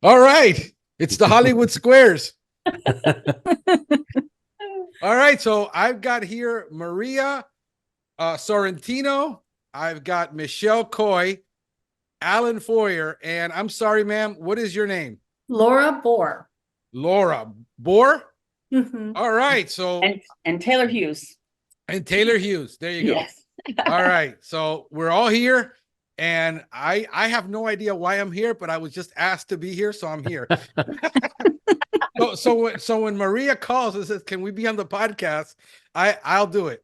All right. It's the Hollywood Squares. All right. So I've got here Maria Sorrentino. I've got Michele Coy, Alan Feuer, and I'm sorry, ma'am. What is your name? Laura Bohr. Laura Bohr. Mhm. All right. So And Taylor Hughes. and Taylor Hughes. There you go. Yes. All right. So we're all here. And I have no idea why I'm here, but I was just asked to be here, so I'm here. So when Maria calls and says, "Can we be on the podcast?" I'll do it.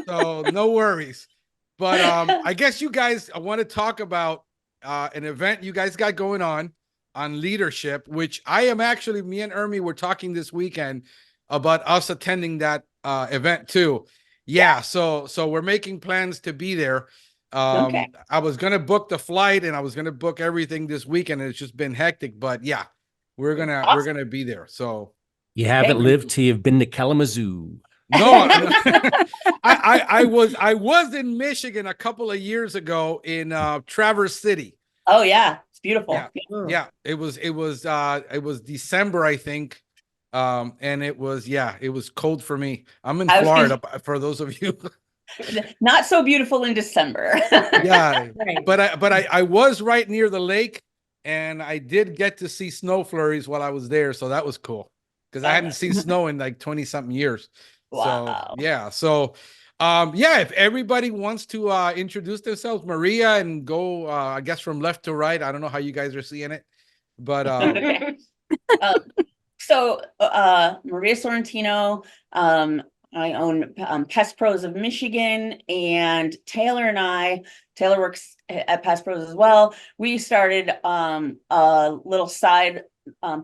So no worries. But I guess you guys want to talk about an event you guys got going on leadership, which I am actually, me and Ermi were talking this weekend about us attending that event too. Yeah, so we're making plans to be there. Okay. I was gonna book the flight and I was gonna book everything this weekend, and it's just been hectic. But yeah, we're gonna be there. So You haven't lived till you've been to Kalamazoo. no, I was in Michigan a couple of years ago in Traverse City. Oh yeah, it's beautiful. Yeah, it was December, I think. And it was cold for me. I'm in Florida, for those of you. Not so beautiful in December. Yeah, Right. but I was right near the lake, and I did get to see snow flurries while I was there, so that was cool because I hadn't seen snow in like 20 something years. Wow. So if everybody wants to introduce themselves, Maria, and go I guess from left to right. I don't know how you guys are seeing it, but Okay. So Maria Sorrentino, I own Pest Pros of Michigan, and Taylor works at Pest Pros as well. We started a little side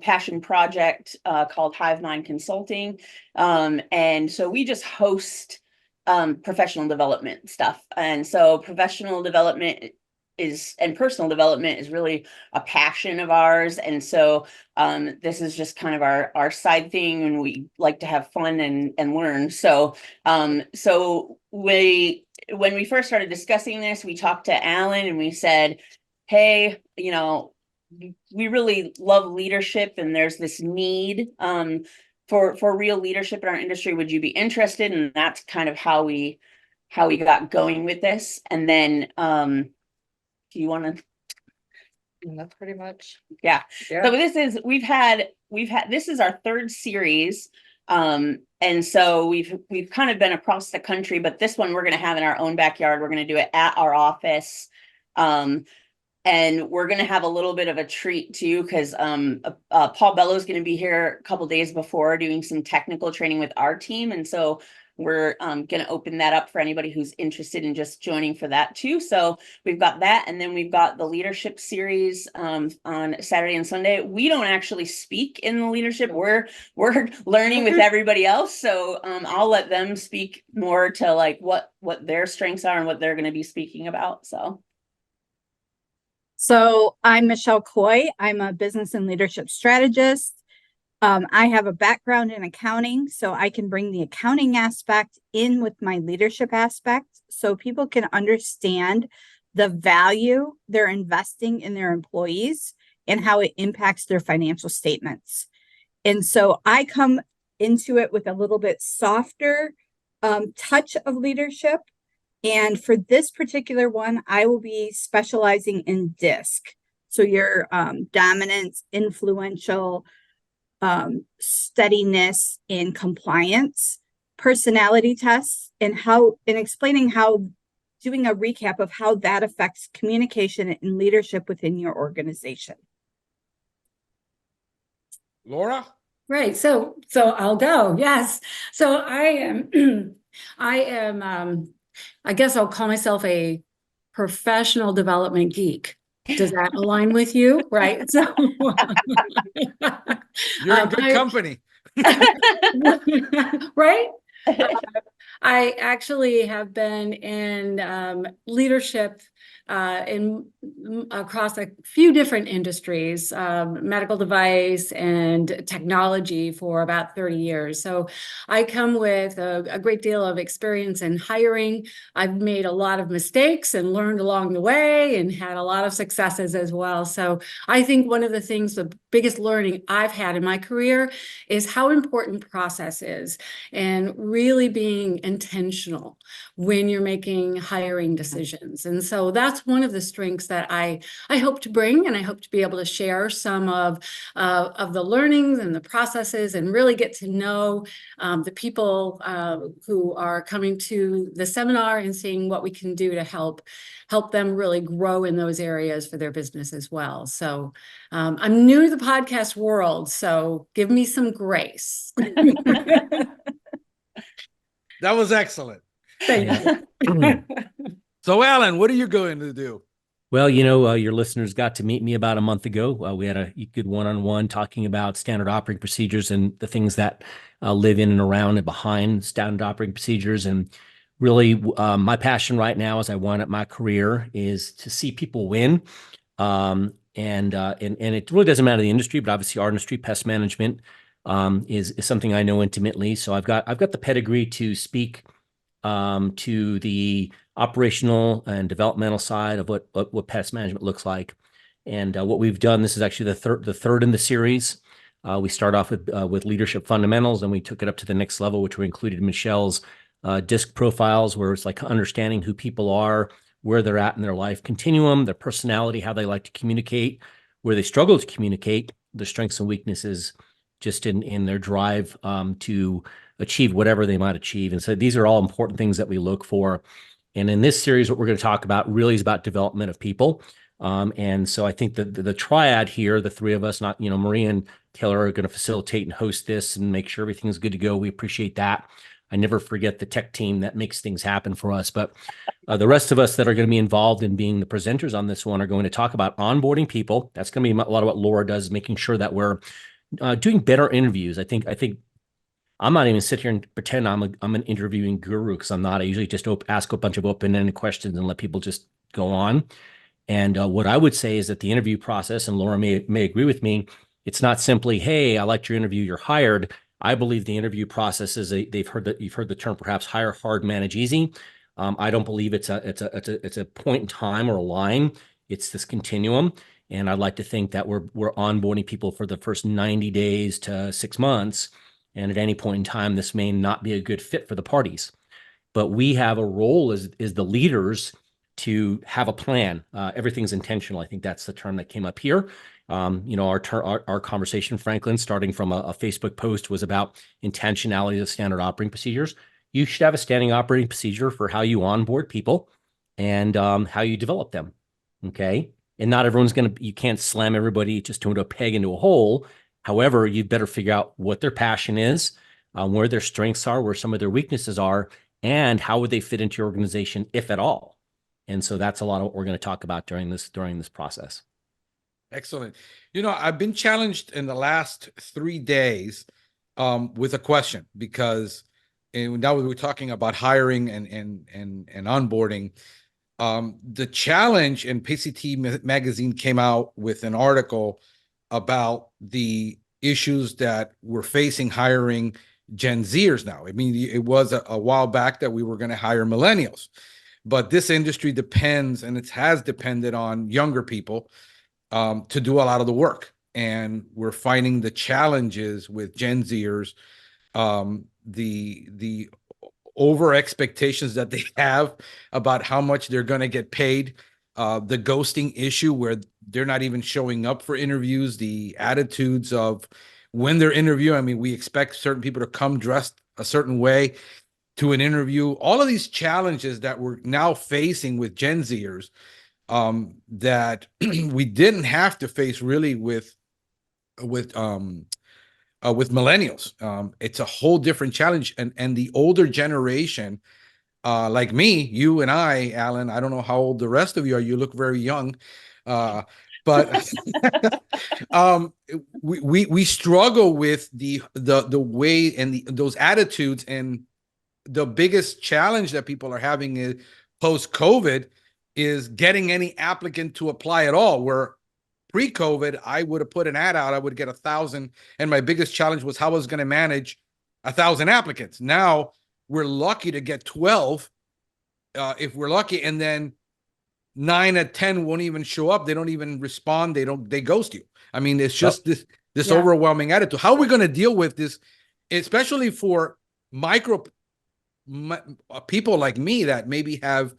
passion project called Hive Consulting. And so we just host professional development stuff. And so professional development and personal development is really a passion of ours. And so this is just kind of our side thing, and we like to have fun and learn. So when we first started discussing this, we talked to Alan and we said, hey, we really love leadership, and there's this need for real leadership in our industry. Would you be interested? And that's kind of how we got going with this. And then do you want to? That's pretty much. Yeah. So this is our third series. And so we've kind of been across the country, but this one we're going to have in our own backyard. We're going to do it at our office. And we're going to have a little bit of a treat too, because Paul Bello is going to be here a couple days before doing some technical training with our team. And so we're going to open that up for anybody who's interested in just joining for that too. So we've got that. And then we've got the leadership series on Saturday and Sunday. We don't actually speak in the leadership. We're learning with everybody else. So I'll let them speak more to like what their strengths are and what they're going to be speaking about. So I'm Michele Coy. I'm a business and leadership strategist. I have a background in accounting, so I can bring the accounting aspect in with my leadership aspect so people can understand the value they're investing in their employees and how it impacts their financial statements. And so I come into it with a little bit softer touch of leadership. And for this particular one, I will be specializing in DISC. So your dominance, influential, steadiness, and compliance, personality tests, and explaining how, doing a recap of how that affects communication and leadership within your organization. Laura? Right. So I'll go. Yes. So I am, I guess I'll call myself a professional development geek. Does that align with you? Right. So You're in good company. Right. I actually have been in leadership across a few different industries, medical device and technology for about 30 years. So I come with a great deal of experience in hiring. I've made a lot of mistakes and learned along the way and had a lot of successes as well. So I think one of the things, the biggest learning I've had in my career is how important process is and really being intentional when you're making hiring decisions. And so that's one of the strengths that I hope to bring, and I hope to be able to share some of the learnings and the processes and really get to know the people who are coming to the seminar and seeing what we can do to help them really grow in those areas for their business as well. So I'm new to the podcast world, so give me some grace. That was excellent. Thank you. So, Alan, what are you going to do? Well, you know, your listeners got to meet me about a month ago. We had a good one-on-one talking about standard operating procedures and the things that live in and around and behind standard operating procedures. And really, my passion right now as I wind up my career is to see people win. And it really doesn't matter the industry, but obviously our industry, pest management, is something I know intimately. So I've got the pedigree to speak to the operational and developmental side of what pest management looks like. And what we've done, this is actually the third in the series. We start off with leadership fundamentals, and we took it up to the next level, which we included Michele's DISC profiles, where it's like understanding who people are, where they're at in their life continuum, their personality, how they like to communicate, where they struggle to communicate, their strengths and weaknesses, just in their drive to achieve whatever they might achieve. And so these are all important things that we look for. And in this series, what we're going to talk about really is about development of people. And so I think that the triad here, the three of us, not, you know, Maria and Taylor are going to facilitate and host this and make sure everything's good to go. We appreciate that. I never forget the tech team that makes things happen for us. But the rest of us that are going to be involved in being the presenters on this one are going to talk about onboarding people. That's going to be a lot of what Laura does, making sure that we're doing better interviews. I think I'm not even sit here and pretend I'm an interviewing guru, because I'm not. I usually just ask a bunch of open-ended questions and let people just go on. And what I would say is that the interview process, and Laura may agree with me, it's not simply, hey, I liked your interview, you're hired. I believe the interview process is you've heard the term perhaps hire hard, manage easy. I don't believe it's a point in time or a line. It's this continuum. And I'd like to think that we're onboarding people for the first 90 days to 6 months. And at any point in time, this may not be a good fit for the parties. But we have a role as the leaders to have a plan. Everything's intentional. I think that's the term that came up here. You know, our conversation, Franklin, starting from a Facebook post, was about intentionality of standard operating procedures. You should have a standing operating procedure for how you onboard people and how you develop them. Okay. And not everyone's you can't slam everybody just into a peg into a hole. However, you better figure out what their passion is, where their strengths are, where some of their weaknesses are, and how would they fit into your organization, if at all. And so that's a lot of what we're going to talk about during this process. Excellent. You know, I've been challenged in the last 3 days with a question, because now we were talking about hiring and onboarding. The challenge, and PCT magazine came out with an article about the issues that we're facing hiring Gen Zers now. I mean, it was a while back that we were going to hire millennials, but this industry depends, and it has depended on younger people to do a lot of the work. And we're finding the challenges with Gen Zers, the over expectations that they have about how much they're going to get paid, the ghosting issue where they're not even showing up for interviews, the attitudes of when they're interviewing. I mean, we expect certain people to come dressed a certain way to an interview. All of these challenges that we're now facing with Gen Zers that we didn't have to face really with millennials. It's a whole different challenge, and the older generation, like me, you and I, Alan, I don't know how old the rest of you are. You look very young, but we struggle with the way and those attitudes. And the biggest challenge that people are having is post-COVID is getting any applicant to apply at all. Where pre-COVID, I would have put an ad out, I would get 1,000, and my biggest challenge was how I was going to manage 1,000 applicants. Now we're lucky to get 12, if we're lucky, and then 9 at 10 won't even show up. They don't even respond. They ghost you. I mean, it's just this Yeah. overwhelming attitude. How are we going to deal with this, especially for people like me that maybe have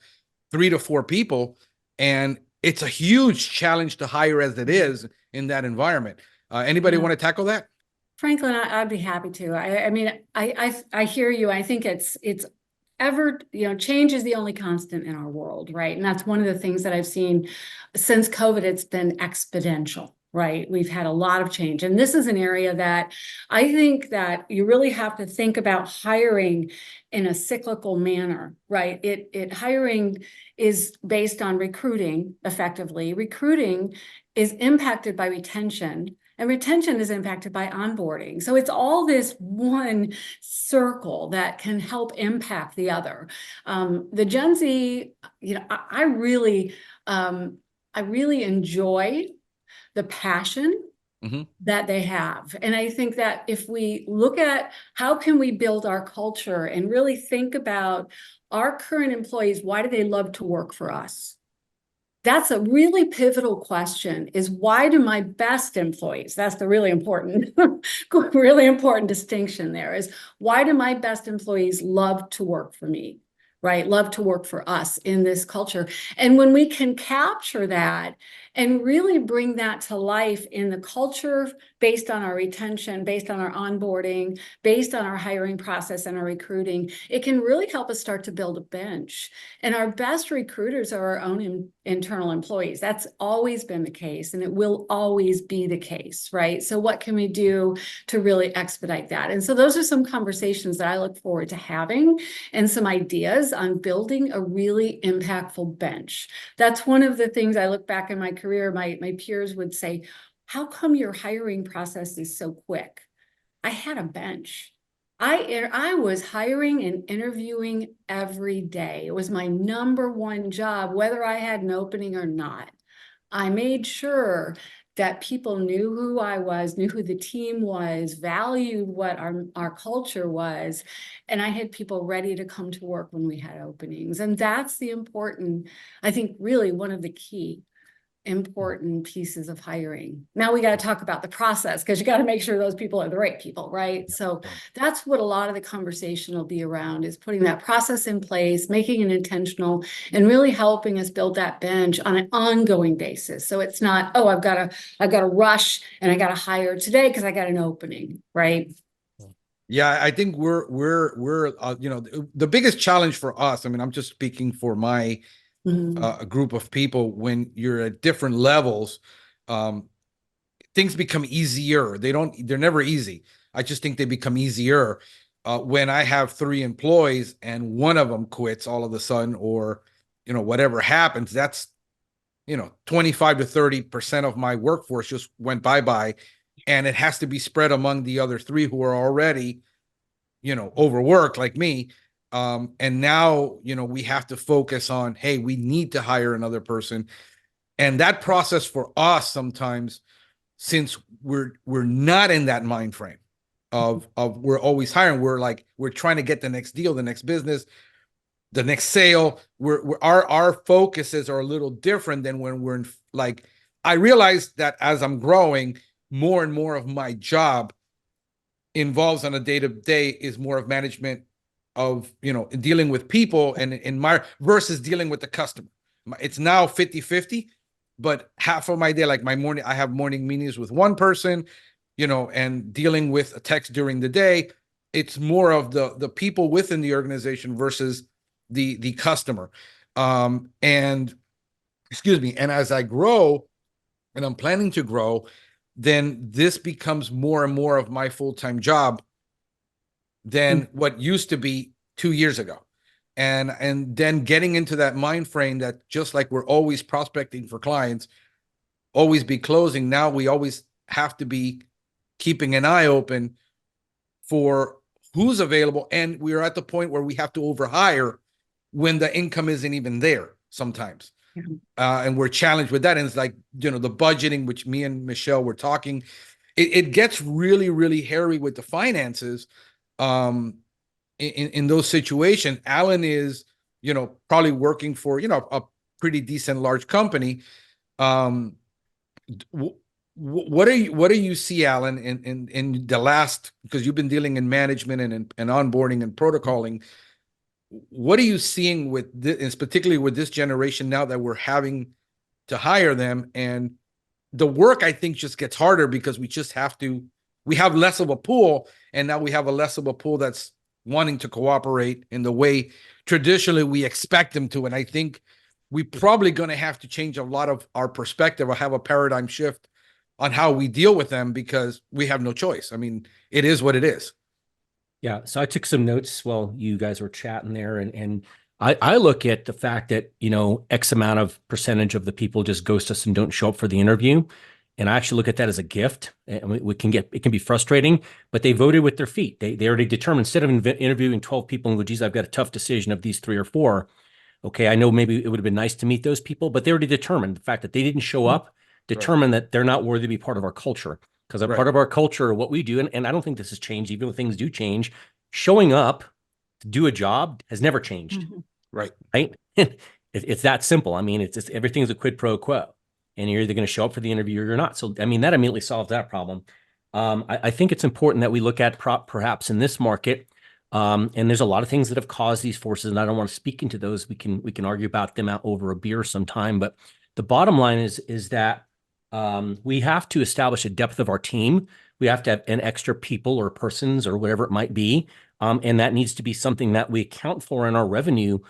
3 to 4 people, and it's a huge challenge to hire as it is in that environment. Anybody Yeah. want to tackle that? Franklin, I'd be happy to. I mean, I hear you. I think it's ever, change is the only constant in our world, right? And that's one of the things that I've seen since COVID. It's been exponential, right? We've had a lot of change. And this is an area that I think that you really have to think about hiring in a cyclical manner, right? Hiring is based on recruiting effectively. Recruiting is impacted by retention. And retention is impacted by onboarding. So it's all this one circle that can help impact the other. The Gen Z, I really enjoy the passion that they have. And I think that if we look at how can we build our culture and really think about our current employees, why do they love to work for us? That's a really pivotal question, is why do my best employees, that's the really important distinction there, is why do my best employees love to work for me, right? Love to work for us in this culture. And when we can capture that and really bring that to life in the culture based on our retention, based on our onboarding, based on our hiring process and our recruiting, it can really help us start to build a bench. And our best recruiters are our own internal employees. That's always been the case, and it will always be the case, right? So what can we do to really expedite that? And so those are some conversations that I look forward to having, and some ideas on building a really impactful bench. That's one of the things I look back in my career, my peers would say, how come your hiring process is so quick? I had a bench. I was hiring and interviewing every day. It was my number one job, whether I had an opening or not. I made sure that people knew who I was, knew who the team was, valued what our culture was. And I had people ready to come to work when we had openings. And that's the important, I think, really one of the key important pieces of hiring. Now we got to talk about the process, because you got to make sure those people are the right people, right? So that's what a lot of the conversation will be around, is putting that process in place, making it intentional, and really helping us build that bench on an ongoing basis. So it's not, oh, I've got to rush and I got to hire today because I got an opening, right? Yeah, I think we're the biggest challenge for us. I mean, I'm just speaking for my a group of people. When you're at different levels, things become easier. They're never easy. I just think they become easier when I have 3 employees and one of them quits all of a sudden, or whatever happens. That's 25 to 30% of my workforce just went bye, and it has to be spread among the other 3 who are already overworked like me. And now, we have to focus on, hey, we need to hire another person. And that process for us sometimes, since we're not in that mind frame of we're always hiring, we're trying to get the next deal, the next business, the next sale. Our focuses are a little different than when we're in, I realize that as I'm growing, more and more of my job involves on a day-to-day is more of management of dealing with people, and in my versus dealing with the customer. It's now 50-50, but half of my day, like my morning, I have morning meetings with one person, and dealing with a text during the day. It's more of the people within the organization versus the customer. And excuse me, and as I grow, and I'm planning to grow, then this becomes more and more of my full-time job than what used to be 2 years ago. And then getting into that mind frame that just like we're always prospecting for clients, always be closing, now we always have to be keeping an eye open for who's available. And we're at the point where we have to overhire when the income isn't even there sometimes. and we're challenged with that. And it's like, you know, the budgeting, which me and Michelle were talking, it gets really, really hairy with the finances. In those situations, Alan is, you know, probably working for, you know, a pretty decent large company. What do you see, Alan, in the last, because you've been dealing in management and onboarding and protocoling, what are you seeing with this, particularly with this generation now that we're having to hire them, and the work I think just gets harder because we have less of a pool, and now we have a less of a pool that's wanting to cooperate in the way traditionally we expect them to. And I think we probably going to have to change a lot of our perspective or have a paradigm shift on how we deal with them, because we have no choice. I mean, it is what it is. Yeah. So I took some notes while you guys were chatting there, and I look at the fact that, you know, X amount of percentage of the people just ghost us and don't show up for the interview. And I actually look at that as a gift. And it can be frustrating, but they voted with their feet. They already determined, instead of interviewing 12 people and go, geez, I've got a tough decision of these 3 or 4. Okay, I know maybe it would have been nice to meet those people, but they already determined the fact that they didn't show up, determined that they're not worthy to be part of our culture. Because a part of our culture, what we do, and I don't think this has changed, even when things do change, showing up to do a job has never changed. Right. It's that simple. I mean, it's everything is a quid pro quo, and you're either going to show up for the interview or you're not. So, I mean, that immediately solves that problem. I think it's important that we look at perhaps in this market, and there's a lot of things that have caused these forces, and I don't want to speak into those. We can argue about them out over a beer sometime, but the bottom line is that we have to establish a depth of our team. We have to have an extra people or persons or whatever it might be. And that needs to be something that we account for in our revenue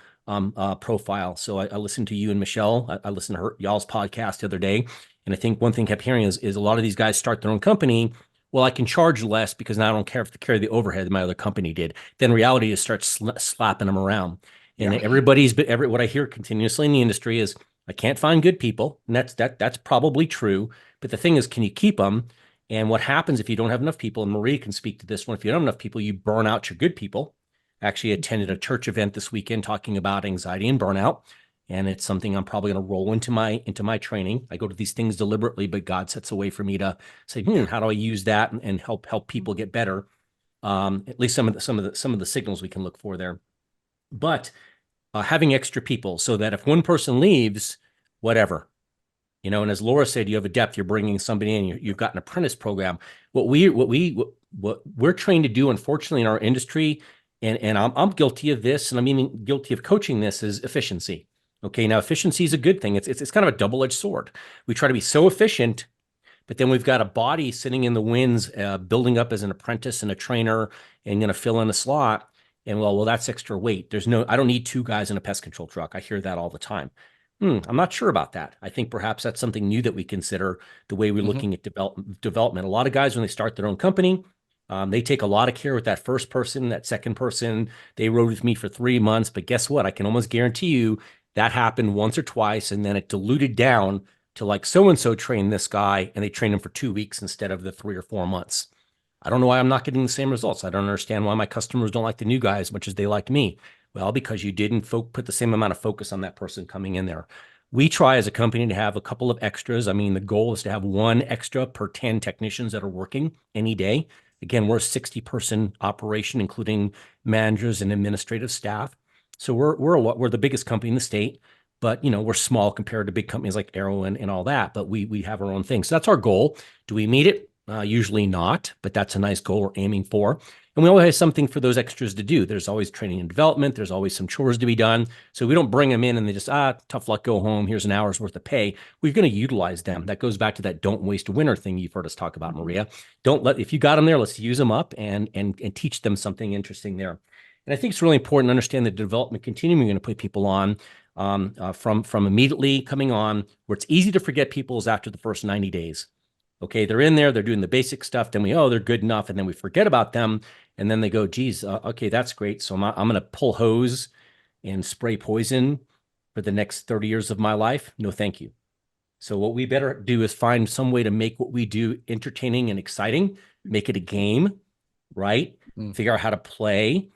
profile. So I listened to you and Michelle. I listened to y'all's podcast the other day. And I think one thing I kept hearing is a lot of these guys start their own company. Well, I can charge less because now I don't care if to carry the overhead that my other company did. Then reality is start slapping them around. And what I hear continuously in the industry is, I can't find good people. And that's probably true. But the thing is, can you keep them? And what happens if you don't have enough people, and Marie can speak to this one, if you don't have enough people, you burn out your good people. Actually attended a church event this weekend talking about anxiety and burnout. And it's something I'm probably going to roll into my training. I go to these things deliberately, but God sets a way for me to say, how do I use that and help people get better? At least some of the signals we can look for there. But having extra people so that if one person leaves, whatever, you know, and as Laura said, you have a depth, you're bringing somebody in, you've got an apprentice program. What we're trained to do, unfortunately, in our industry, and I'm guilty of this, and I mean guilty of coaching this, is efficiency. Okay, now efficiency is a good thing. It's kind of a double-edged sword. We try to be so efficient, but then we've got a body sitting in the winds, building up as an apprentice and a trainer, and going to fill in a slot. And well, that's extra weight. I don't need 2 guys in a pest control truck. I hear that all the time. I'm not sure about that. I think perhaps that's something new that we consider, the way we're looking at development. A lot of guys, when they start their own company, they take a lot of care with that first person, that second person. They rode with me for 3 months, but guess what? I can almost guarantee you that happened once or twice, and then it diluted down to like so-and-so trained this guy, and they trained him for 2 weeks instead of the 3 or 4 months. I don't know why I'm not getting the same results. I don't understand why my customers don't like the new guy as much as they liked me. Well, because you didn't put the same amount of focus on that person coming in there. We try as a company to have a couple of extras. I mean, the goal is to have 1 extra per 10 technicians that are working any day. Again, we're a 60-person operation, including managers and administrative staff. So we're the biggest company in the state, but you know, we're small compared to big companies like Arrow and all that. But we have our own thing. So that's our goal. Do we meet it? Usually not, but that's a nice goal we're aiming for. And we always have something for those extras to do. There's always training and development. There's always some chores to be done. So we don't bring them in and they just, tough luck, go home. Here's an hour's worth of pay. We're going to utilize them. That goes back to that don't waste a winter thing you've heard us talk about, Maria. If you got them there, let's use them up and teach them something interesting there. And I think it's really important to understand the development continuum you're going to put people on from immediately coming on, where it's easy to forget people is after the first 90 days. Okay, they're in there, they're doing the basic stuff, then they're good enough, and then we forget about them, and then they go, geez, okay, that's great, so I'm going to pull hose and spray poison for the next 30 years of my life? No, thank you. So what we better do is find some way to make what we do entertaining and exciting, make it a game, right? Figure out how to play.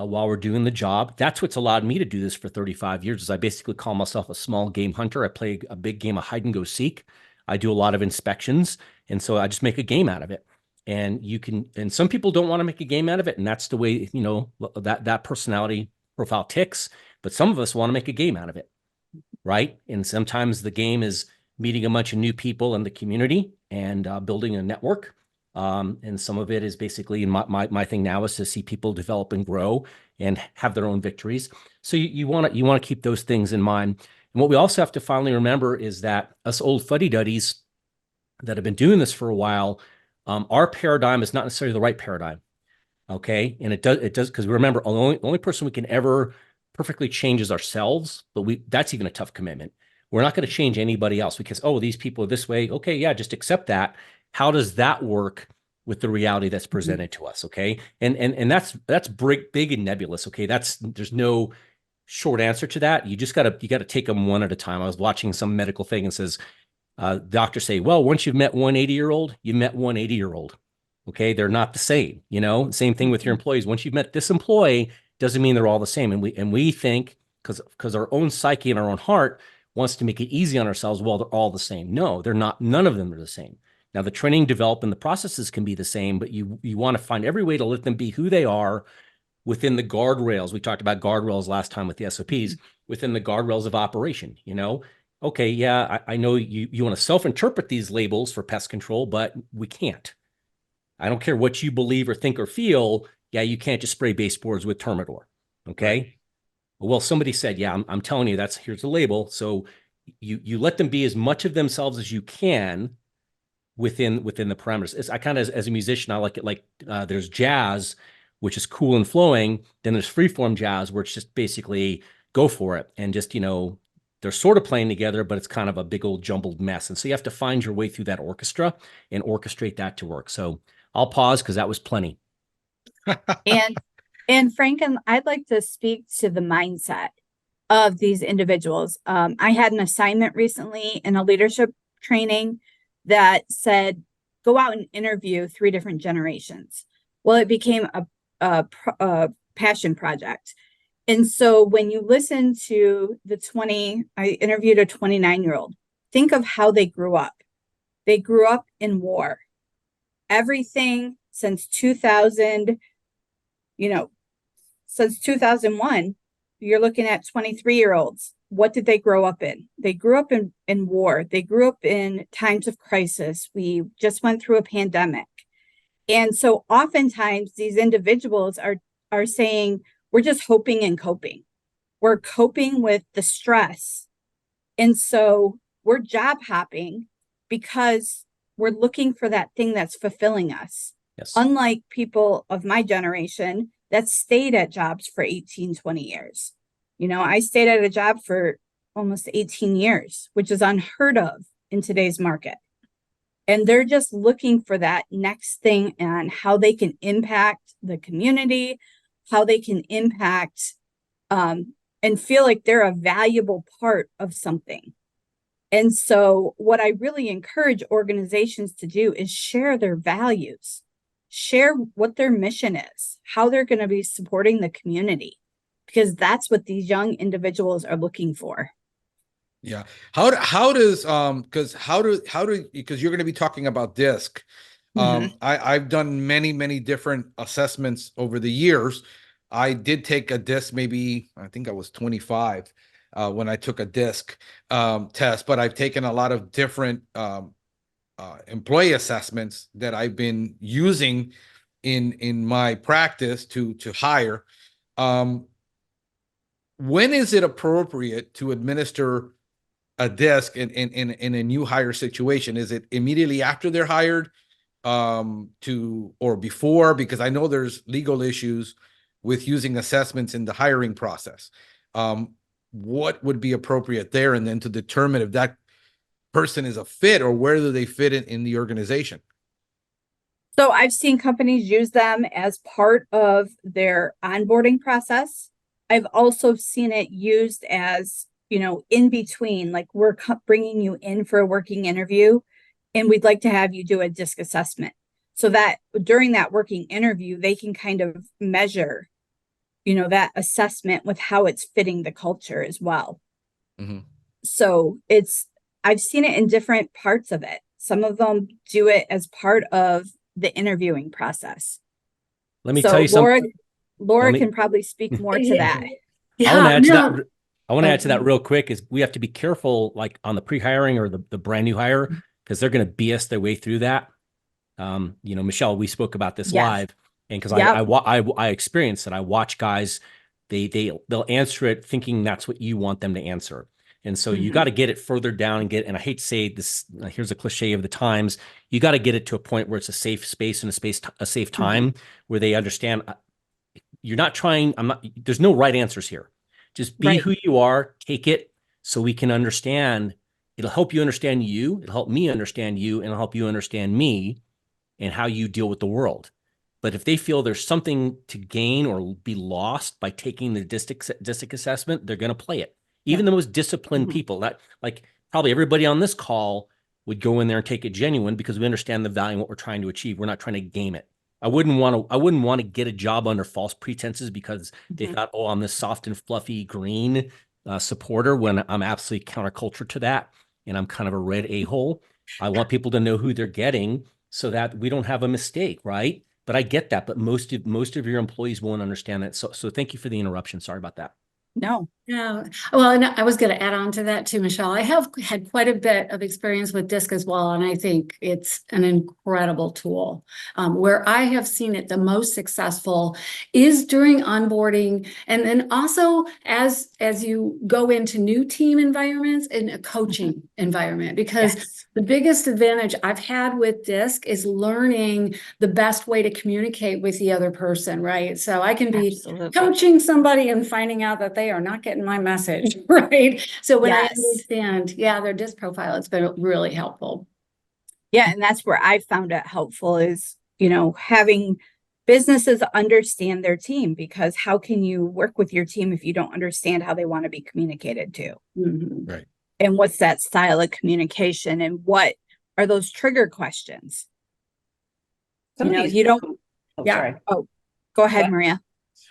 while we're doing the job. That's what's allowed me to do this for 35 years is I basically call myself a small game hunter. I play a big game of hide and go seek. I do a lot of inspections. And so I just make a game out of it. And and some people don't want to make a game out of it. And that's the way, that personality profile ticks. But some of us want to make a game out of it, right? And sometimes the game is meeting a bunch of new people in the community and building a network. And some of it is basically my thing now is to see people develop and grow and have their own victories. So you want to keep those things in mind. And what we also have to finally remember is that us old fuddy-duddies that have been doing this for a while, our paradigm is not necessarily the right paradigm. Okay. And it does because remember, the only person we can ever perfectly change is ourselves, but that's even a tough commitment. We're not going to change anybody else because, oh, these people are this way. Okay. Yeah. Just accept that. How does that work with the reality that's presented to us? Okay. And that's big and nebulous. Okay. There's no short answer to that. You got to take them one at a time. I was watching some medical thing and says, doctors say, well, once you've met one 80-year-old, you met one 80-year-old. Okay. They're not the same, same thing with your employees. Once you've met this employee, doesn't mean they're all the same. And we think because our own psyche and our own heart wants to make it easy on ourselves. Well, they're all the same. No, they're not. None of them are the same. Now the training development, the processes can be the same, but you want to find every way to let them be who they are within the guardrails. We talked about guardrails last time with the SOPs, within the guardrails of operation, Okay, yeah, I know you want to self-interpret these labels for pest control, but we can't. I don't care what you believe or think or feel. Yeah, you can't just spray baseboards with Termidor. Okay. Right. Well, somebody said, yeah, I'm telling you, here's the label. So you let them be as much of themselves as you can within the parameters. I kind of, as a musician, I like it like there's jazz, which is cool and flowing. Then there's freeform jazz, where it's just basically go for it. And just, they're sort of playing together, but it's kind of a big old jumbled mess. And so you have to find your way through that orchestra and orchestrate that to work. So I'll pause because that was plenty. And Franken, I'd like to speak to the mindset of these individuals. I had an assignment recently in a leadership training that said, go out and interview 3 different generations. Well, it became a passion project. And so when you listen to I interviewed a 29-year-old, think of how they grew up. They grew up in war. Everything since 2000, since 2001, you're looking at 23-year-olds. What did they grow up in? They grew up in war. They grew up in times of crisis. We just went through a pandemic. And so oftentimes these individuals are saying, we're just hoping and coping. We're coping with the stress. And so we're job hopping because we're looking for that thing that's fulfilling us. Yes. Unlike people of my generation that stayed at jobs for 18, 20 years. I stayed at a job for almost 18 years, which is unheard of in today's market. And they're just looking for that next thing and how they can impact the community, how they can impact and feel like they're a valuable part of something. And so what I really encourage organizations to do is share their values, share what their mission is, how they're going to be supporting the community, because that's what these young individuals are looking for. Yeah. Because you're going to be talking about DISC. I've done many different assessments over the years. I did take a DISC, maybe I think I was 25 when I took a DISC test, but I've taken a lot of different employee assessments that I've been using in my practice to hire. When is it appropriate to administer a DISC in a new hire situation? Is it immediately after they're hired or before? Because I know there's legal issues with using assessments in the hiring process. What would be appropriate there? And then to determine if that person is a fit or where do they fit in the organization? So I've seen companies use them as part of their onboarding process. I've also seen it used as, in between, like we're bringing you in for a working interview and we'd like to have you do a DISC assessment so that during that working interview, they can kind of measure that assessment with how it's fitting the culture as well. Mhm. So I've seen it in different parts of it. Some of them do it as part of the interviewing process. Let me So tell you something. Laura Let me- can probably speak more to Yeah. that. I want to Yeah, add to no. that. I want to add to that Okay. real quick is we have to be careful, like on the pre-hiring or the brand new hire, because they're going to BS their way through that. Michelle, we spoke about this Yes. live, and because Yep. I experienced it, I watch guys, they'll answer it thinking that's what you want them to answer. And so you got to get it further down and I hate to say this, here's a cliche of the times, you got to get it to a point where it's a safe space and a safe time where they understand you're not trying, there's no right answers here. Just be Right. who you are, take it so we can understand. It'll help you understand you. It'll help me understand you, and it'll help you understand me and how you deal with the world. But if they feel there's something to gain or be lost by taking the DISC assessment, they're going to play it. Even the most disciplined people, that like probably everybody on this call would go in there and take it genuine because we understand the value and what we're trying to achieve. We're not trying to game it. I wouldn't want to get a job under false pretenses because they thought, oh, I'm this soft and fluffy green supporter when I'm absolutely counterculture to that. And I'm kind of a red a-hole. I want people to know who they're getting so that we don't have a mistake, right? But I get that. But most of your employees won't understand that. So thank you for the interruption. Sorry about that. No. Yeah, well, and I was going to add on to that too, Michelle. I have had quite a bit of experience with DISC as well, and I think it's an incredible tool. Where I have seen it the most successful is during onboarding, and then also as you go into new team environments in a coaching environment, because Yes. the biggest advantage I've had with DISC is learning the best way to communicate with the other person, right? So I can be Absolutely. coaching somebody and finding out that they are not getting my message, right? So when I Yes. understand, their DISC profile, it's been really helpful. Yeah, and that's where I found it helpful is, having businesses understand their team, because how can you work with your team if you don't understand how they want to be communicated to? Mhm. Right. And what's that style of communication, and what are those trigger questions? Some of these, you don't, oh, sorry. go ahead, What? Maria.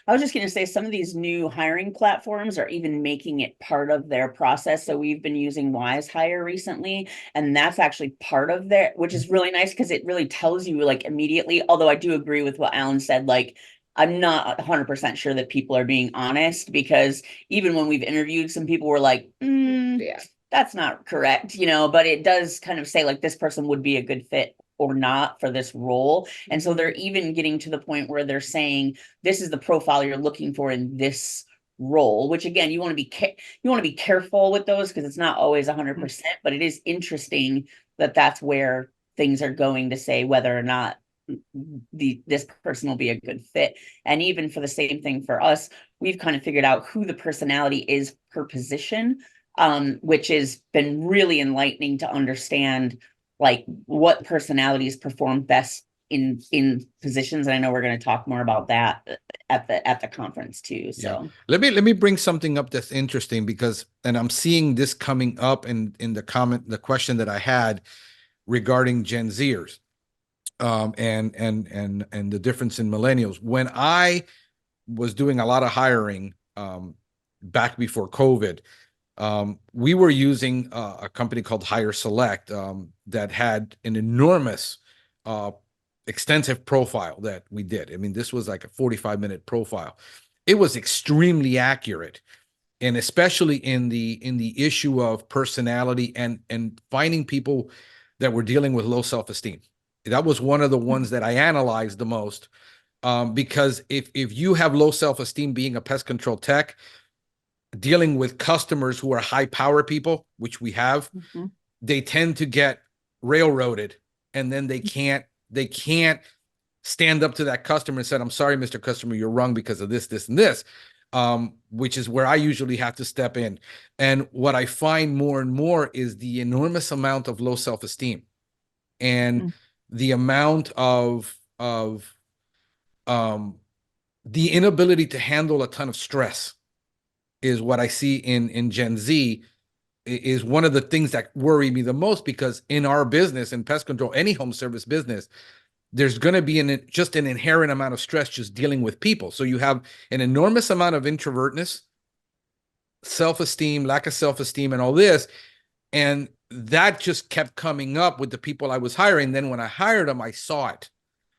I was just going to say some of these new hiring platforms are even making it part of their process. So we've been using Wise Hire recently, and that's actually part of their, which is really nice because it really tells you like immediately. Although I do agree with what Alan said, like I'm not 100% sure that people are being honest, because even when we've interviewed, some people were like, that's not correct, but it does kind of say like this person would be a good fit or not for this role. And so they're even getting to the point where they're saying, this is the profile you're looking for in this role, which again, you want to be careful with those because it's not always 100%, but it is interesting that that's where things are going to say whether or not this person will be a good fit. And even for the same thing for us, we've kind of figured out who the personality is per position, which has been really enlightening to understand like what personalities perform best in positions. And I know we're going to talk more about that at the conference too. So let me bring something up that's interesting, because and I'm seeing this coming up in the question that I had regarding Gen Zers, and the difference in millennials. When I was doing a lot of hiring back before COVID, we were using a company called Hire Select that had an enormous extensive profile that we did. I mean, this was like a 45-minute profile. It was extremely accurate, and especially in the issue of personality and finding people that were dealing with low self-esteem. That was one of the ones that I analyzed the most, because if you have low self-esteem being a pest control tech, dealing with customers who are high power people, which we have, they tend to get railroaded, and then they can't stand up to that customer and said, I'm sorry, Mr. Customer, you're wrong because of this, this, and this, which is where I usually have to step in. And what I find more and more is the enormous amount of low self-esteem and the amount of the inability to handle a ton of stress is what I see in Gen Z, is one of the things that worry me the most, because in our business, in pest control, any home service business, there's going to be just an inherent amount of stress just dealing with people. So you have an enormous amount of introvertness, self-esteem, lack of self-esteem, and all this. And that just kept coming up with the people I was hiring. Then when I hired them, I saw it.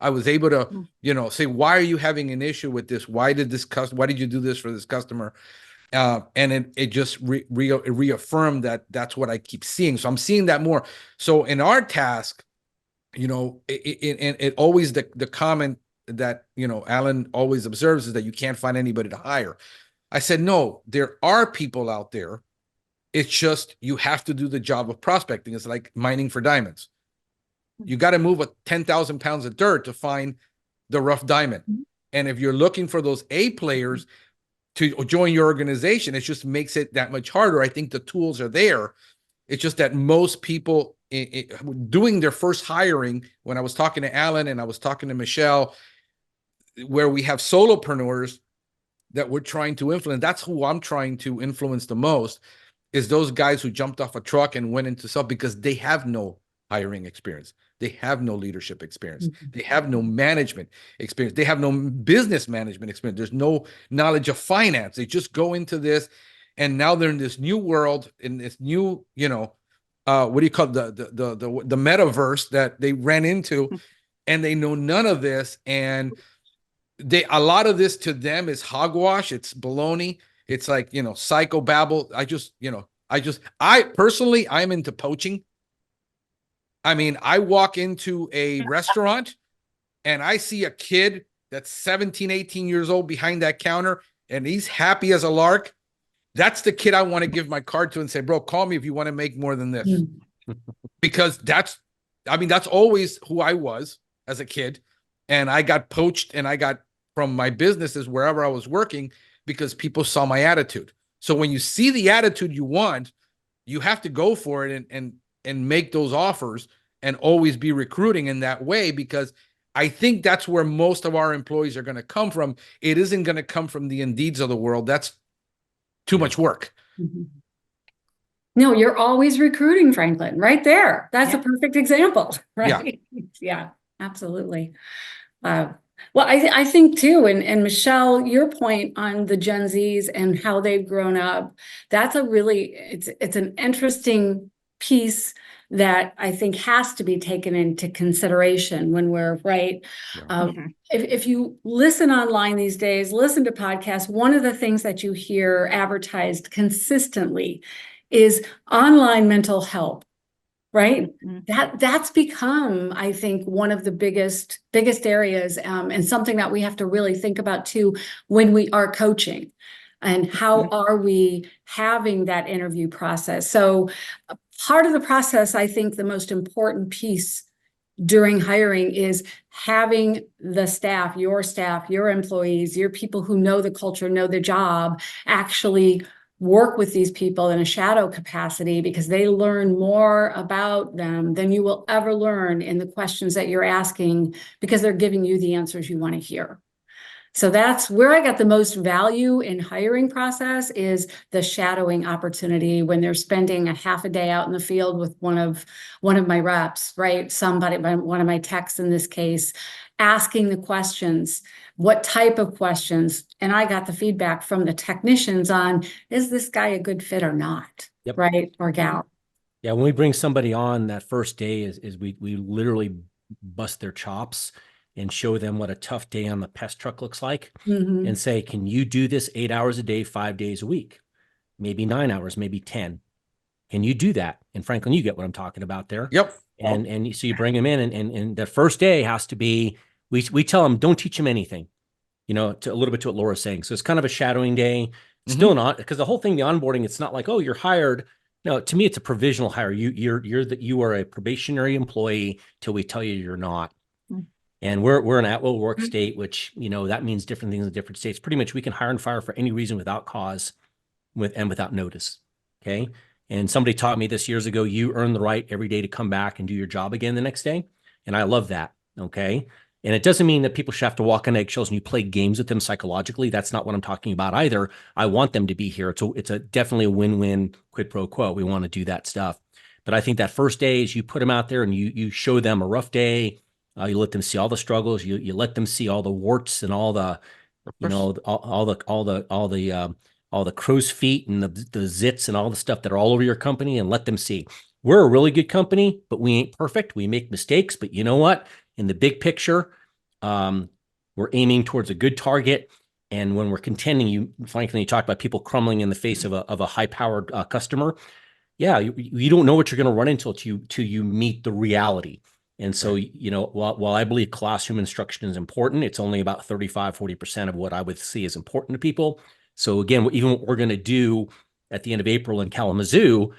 I was able to, say, why are you having an issue with this? Why did you do this for this customer? And it just reaffirmed that that's what I keep seeing. So I'm seeing that more. So in our task, it always, the comment that, Alan always observes is that you can't find anybody to hire. I said, no, there are people out there. It's just, you have to do the job of prospecting. It's like mining for diamonds. You got to move 10,000 pounds of dirt to find the rough diamond. And if you're looking for those A players to join your organization, it just makes it that much harder. I think the tools are there. It's just that most people doing their first hiring, when I was talking to Alan and I was talking to Michele, where we have solopreneurs that we're trying to influence, that's who I'm trying to influence the most, is those guys who jumped off a truck and went into self, because they have no hiring experience. They have no leadership experience. They have no management experience. They have no business management experience. There's no knowledge of finance. They just go into this, and now they're in this new world, in this new, what do you call it? The metaverse that they ran into, and they know none of this. And a lot of this to them is hogwash. It's baloney. It's like, psychobabble. I personally, I'm into poaching. I mean, I walk into a restaurant and I see a kid that's 17, 18 years old behind that counter, and he's happy as a lark. That's the kid I want to give my card to and say, bro, call me if you want to make more than this. Because that's always who I was as a kid. And I got poached, and I got from my businesses wherever I was working, because people saw my attitude. So when you see the attitude you want, you have to go for it and make those offers, and always be recruiting in that way, because I think that's where most of our employees are going to come from. It isn't going to come from the Indeeds of the world. That's too much work. No, you're always recruiting, Franklin, right there. That's a perfect example, right? Yeah, absolutely. Well, I think too, and Michele, your point on the Gen Zs and how they've grown up, that's it's an interesting piece that I think has to be taken into consideration when we're right. If you listen online these days, listen to podcasts, one of the things that you hear advertised consistently is online mental health. Right. That's become, I think, one of the biggest areas, and something that we have to really think about too when we are coaching, and how are we having that interview process. So part of the process, I think the most important piece during hiring is having the staff, your employees, your people who know the culture, know the job, actually work with these people in a shadow capacity, because they learn more about them than you will ever learn in the questions that you're asking, because they're giving you the answers you want to hear. So that's where I got the most value in hiring process, is the shadowing opportunity, when they're spending a half a day out in the field with one of my reps, right? One of my techs in this case, asking the questions, what type of questions. And I got the feedback from the technicians on, is this guy a good fit or not? Yep. Right? Or gal. Yeah. When we bring somebody on that first day is we literally bust their chops and show them what a tough day on the Pest truck looks like, and say, can you do this 8 hours a day, 5 days a week, maybe 9 hours, maybe 10? Can you do that? And Franklin, you get what I'm talking about there. Yep. And so you bring them in, and the first day has to be, we tell them, don't teach them anything, to a little bit to what Laura's saying. So it's kind of a shadowing day. Still not, because the whole thing, the onboarding, it's not like, oh, you're hired. No, to me, it's a provisional hire. You are a probationary employee till we tell you you're not. And we're an at-will work state, which, that means different things in different states. Pretty much we can hire and fire for any reason without cause, and without notice. Okay. And somebody taught me this years ago, you earn the right every day to come back and do your job again the next day. And I love that. Okay. And it doesn't mean that people should have to walk on eggshells and you play games with them psychologically. That's not what I'm talking about either. I want them to be here. It's definitely a win-win, quid pro quo. We want to do that stuff. But I think that first day is you put them out there and you show them a rough day, You let them see all the struggles. You let them see all the warts and all the, all the crow's feet and the zits and all the stuff that are all over your company, and let them see we're a really good company, but we ain't perfect. We make mistakes, but you know what? In the big picture, we're aiming towards a good target. And when we're contending, frankly, you talked about people crumbling in the face of a high-powered customer. Yeah, you don't know what you're going to run into till you meet the reality. And so, Right. While I believe classroom instruction is important, it's only about 40% of what I would see is important to people. So again, even what we're going to do at the end of April in Kalamazoo,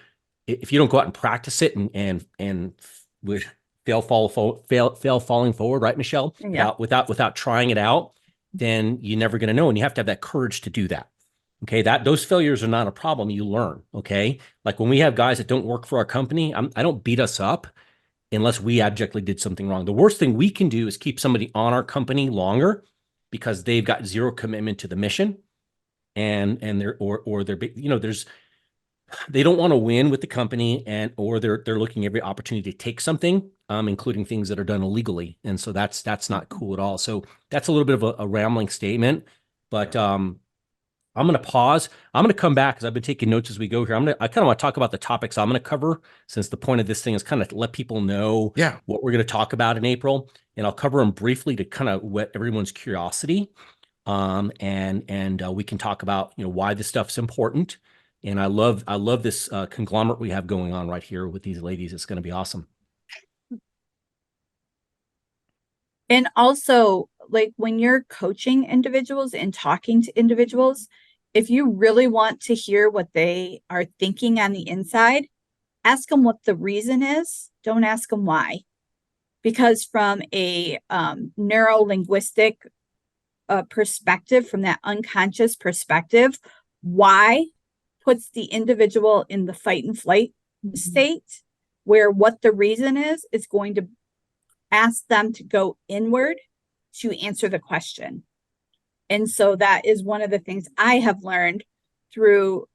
if you don't go out and practice it and with fail falling forward, right, Michelle? Yeah. Without trying it out, then you're never going to know. And you have to have that courage to do that. Okay, those failures are not a problem. You learn. Okay, like when we have guys that don't work for our company, I don't beat us up unless we abjectly did something wrong. The worst thing we can do is keep somebody on our company longer because they've got zero commitment to the mission, and they're there's they don't want to win with the company, or they're looking every opportunity to take something, including things that are done illegally, and so that's not cool at all. So that's a little bit of a rambling statement, but I'm going to pause. I'm going to come back because I've been taking notes as we go here. I kind of want to talk about the topics I'm going to cover, since the point of this thing is kind of to let people know what we're going to talk about in April. And I'll cover them briefly to kind of whet everyone's curiosity. And we can talk about, why this stuff's important. And I love this conglomerate we have going on right here with these ladies. It's going to be awesome. And also, like when you're coaching individuals and talking to individuals, if you really want to hear what they are thinking on the inside, ask them what the reason is. Don't ask them why. Because from a neuro-linguistic perspective, from that unconscious perspective, why puts the individual in the fight and flight state, where what the reason is going to ask them to go inward to answer the question. And so that is one of the things I have learned through,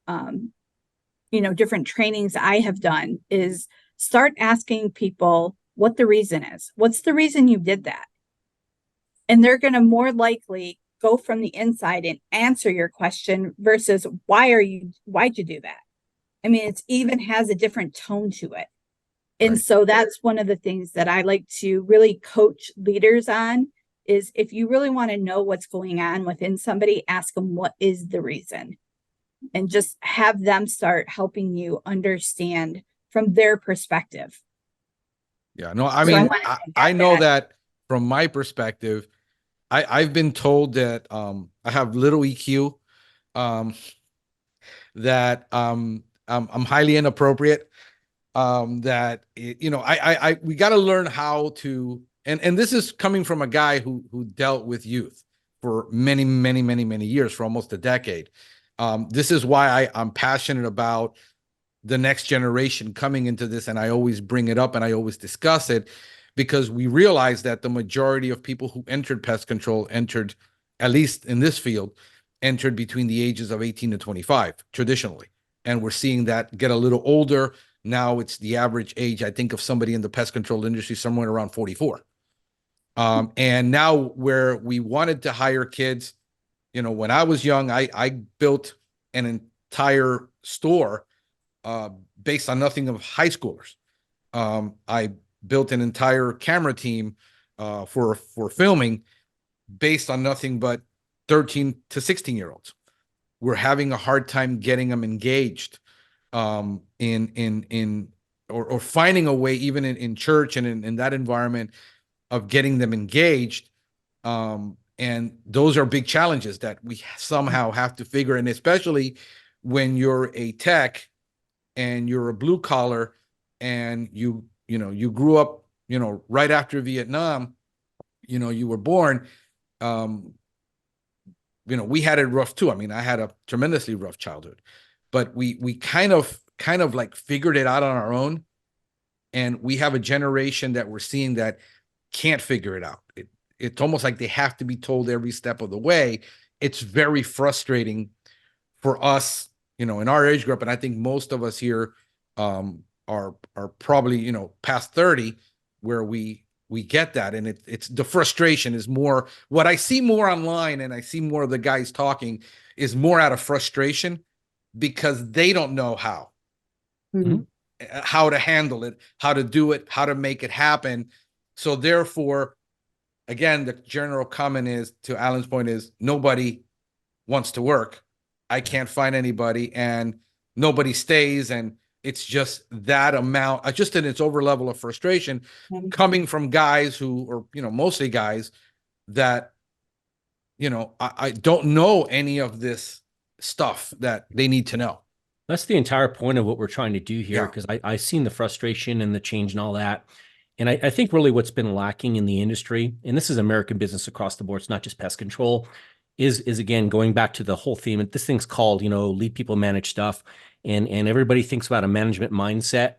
different trainings I have done, is start asking people what the reason is. What's the reason you did that? And they're going to more likely go from the inside and answer your question versus why'd you do that? I mean, it even has a different tone to it. And so that's one of the things that I like to really coach leaders on, is if you really want to know what's going on within somebody, ask them what is the reason, and just have them start helping you understand from their perspective. Yeah, no, I mean, I know that from my perspective, I've been told that I have little EQ, that I'm highly inappropriate. That we got to learn how to, and this is coming from a guy who dealt with youth for many, many, many, many years, for almost a decade. This is why I'm passionate about the next generation coming into this, and I always bring it up and I always discuss it, because we realize that the majority of people who entered pest control entered, at least in this field, entered between the ages of 18 to 25 traditionally, and we're seeing that get a little older. Now it's the average age, I think, of somebody in the pest control industry somewhere around 44. And now where we wanted to hire kids, when I was young, I built an entire store based on nothing of high schoolers. I built an entire camera team for filming based on nothing but 13 to 16-year-olds. We're having a hard time getting them engaged or finding a way, even in church and in that environment, of getting them engaged. And those are big challenges that we somehow have to figure. And especially when you're a tech and you're a blue collar, and you grew up, right after Vietnam, you were born, we had it rough too. I mean, I had a tremendously rough childhood, but we kind of like figured it out on our own. And we have a generation that we're seeing that can't figure it out. It's almost like they have to be told every step of the way. It's very frustrating for us, in our age group. And I think most of us here are probably, past 30, where we we get that. And it's the frustration is more what I see more online, and I see more of the guys talking is more out of frustration because they don't know how to handle it, how to do it, how to make it happen. So therefore, again, the general comment is, to Alan's point, is nobody wants to work. I can't find anybody, and nobody stays. And it's just that amount, just in its over level of frustration coming from guys who, or, mostly guys that, I don't know any of this stuff that they need to know. That's the entire point of what we're trying to do here, Yeah. because I've seen the frustration and the change and all that. And I think really what's been lacking in the industry, and this is American business across the board, it's not just pest control, is again, going back to the whole theme. This thing's called, lead people manage stuff. And everybody thinks about a management mindset.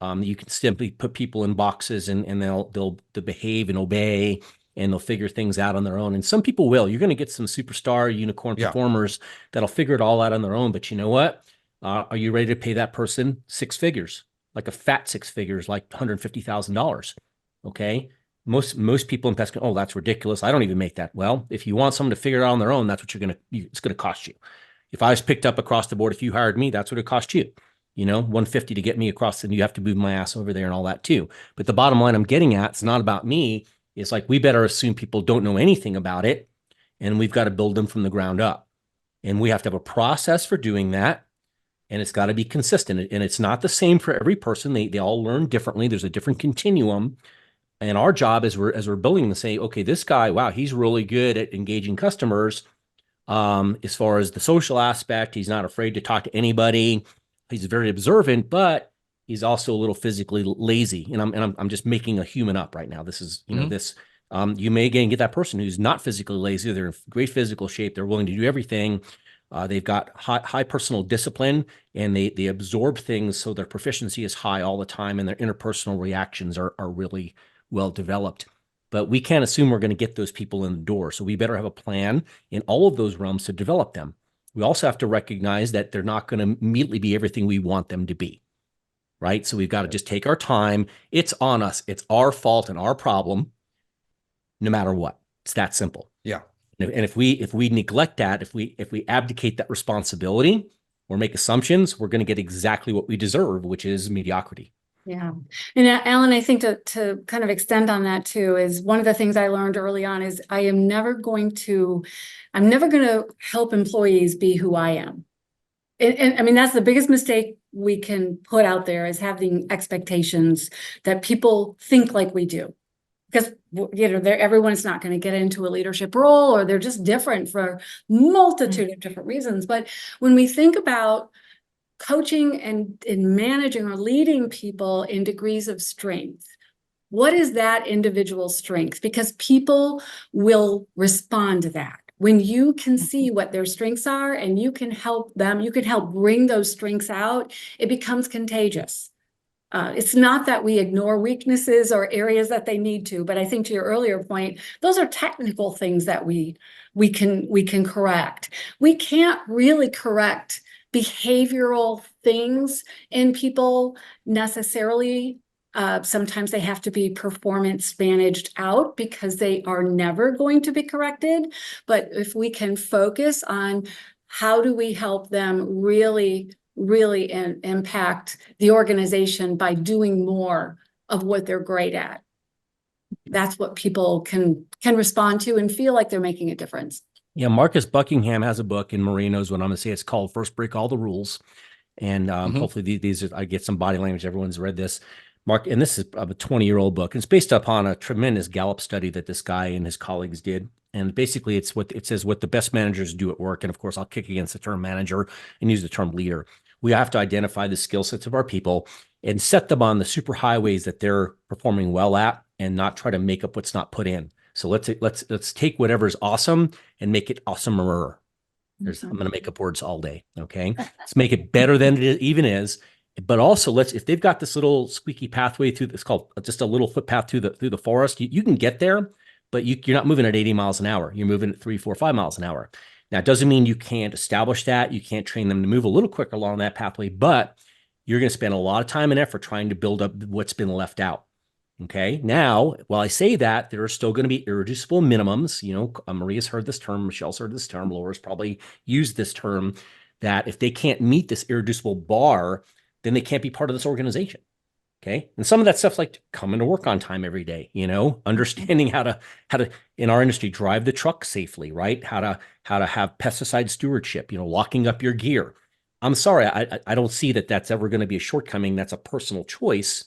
You can simply put people in boxes and they'll behave and obey, and they'll figure things out on their own. And some people will. You're going to get some superstar unicorn performers that'll figure it all out on their own. But you know what? Are you ready to pay that person 6 figures, like a fat 6 figures, like $150,000? Okay. Most people in pest control, oh, that's ridiculous. I don't even make that. Well, if you want someone to figure it out on their own, that's what it's going to cost you. If I was picked up across the board, if you hired me, that's what it cost you. $150 to get me across, and you have to move my ass over there and all that too. But the bottom line I'm getting at, it's not about me. It's like, we better assume people don't know anything about it, and we've got to build them from the ground up. And we have to have a process for doing that. And it's got to be consistent. And it's not the same for every person. They all learn differently. There's a different continuum. And our job as we're building to say, okay, this guy, wow, he's really good at engaging customers. As far as the social aspect, he's not afraid to talk to anybody. He's very observant, but he's also a little physically lazy. And I'm just making a human up right now. This is, this, you may again get that person who's not physically lazy. They're in great physical shape. They're willing to do everything. They've got high personal discipline, and they absorb things. So their proficiency is high all the time, and their interpersonal reactions are really well developed. But we can't assume we're going to get those people in the door. So we better have a plan in all of those realms to develop them. We also have to recognize that they're not going to immediately be everything we want them to be, right? So we've got to just take our time. It's on us. It's our fault and our problem, no matter what. It's that simple. Yeah. And if we neglect that, if we abdicate that responsibility or make assumptions, we're going to get exactly what we deserve, which is mediocrity. Yeah. And Alan, I think to kind of extend on that too, is one of the things I learned early on is I'm never going to help employees be who I am. And I mean, that's the biggest mistake we can put out there, is having expectations that people think like we do. Because, everyone's not going to get into a leadership role, or they're just different for multitude of different reasons. But when we think about coaching and managing or leading people in degrees of strength, what is that individual strength? Because people will respond to that. When you can see what their strengths are and you can help them, you can help bring those strengths out, it becomes contagious. It's not that we ignore weaknesses or areas that they need to, but I think to your earlier point, those are technical things that we can correct. We can't really correct behavioral things in people necessarily. Sometimes they have to be performance managed out because they are never going to be corrected. But if we can focus on how do we help them really impact the organization by doing more of what they're great at, that's what people can respond to and feel like they're making a difference. Yeah, Marcus Buckingham has a book, and Maria knows what I'm going to say. It's called First Break All the Rules. And hopefully these are, I get some body language. Everyone's read this. Mark, and this is a 20-year-old book. And it's based upon a tremendous Gallup study that this guy and his colleagues did. And basically it says what the best managers do at work. And of course, I'll kick against the term manager and use the term leader. We have to identify the skill sets of our people and set them on the super highways that they're performing well at, and not try to make up what's not put in. So let's take whatever's awesome and make it awesomer. I'm going to make up words all day. Okay. Let's make it better than it even is. But also if they've got this little squeaky pathway it's called just a little footpath through the forest, you can get there, but you're not moving at 80 miles an hour. You're moving at 3, 4, 5 miles an hour. Now, it doesn't mean you can't establish that. You can't train them to move a little quicker along that pathway, but you're going to spend a lot of time and effort trying to build up what's been left out. Okay. Now, while I say that, there are still going to be irreducible minimums. You know, Maria's heard this term, Michelle's heard this term, Laura's probably used this term, that if they can't meet this irreducible bar, then they can't be part of this organization. Okay. And some of that stuff's like coming to work on time every day, you know, understanding how to in our industry drive the truck safely, right? How to have pesticide stewardship, you know, locking up your gear. I'm sorry, I don't see that that's ever going to be a shortcoming. That's a personal choice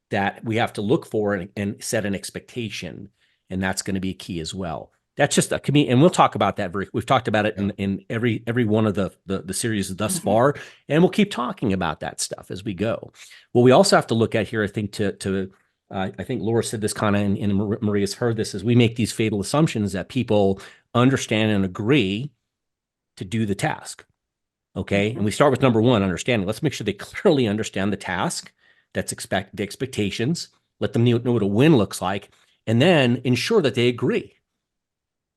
that we have to look for and set an expectation. And that's going to be key as well. That's just a community, and we'll talk about that. We've talked about it in every one of the series thus far, and we'll keep talking about that stuff as we go. What we also have to look at here, I think, I think Laura said this kind of, and Maria's heard this, is we make these fatal assumptions that people understand and agree to do the task. Okay, and we start with number one, understanding. Let's make sure they clearly understand the task. That's the expectations. Let them know what a win looks like, and then ensure that they agree.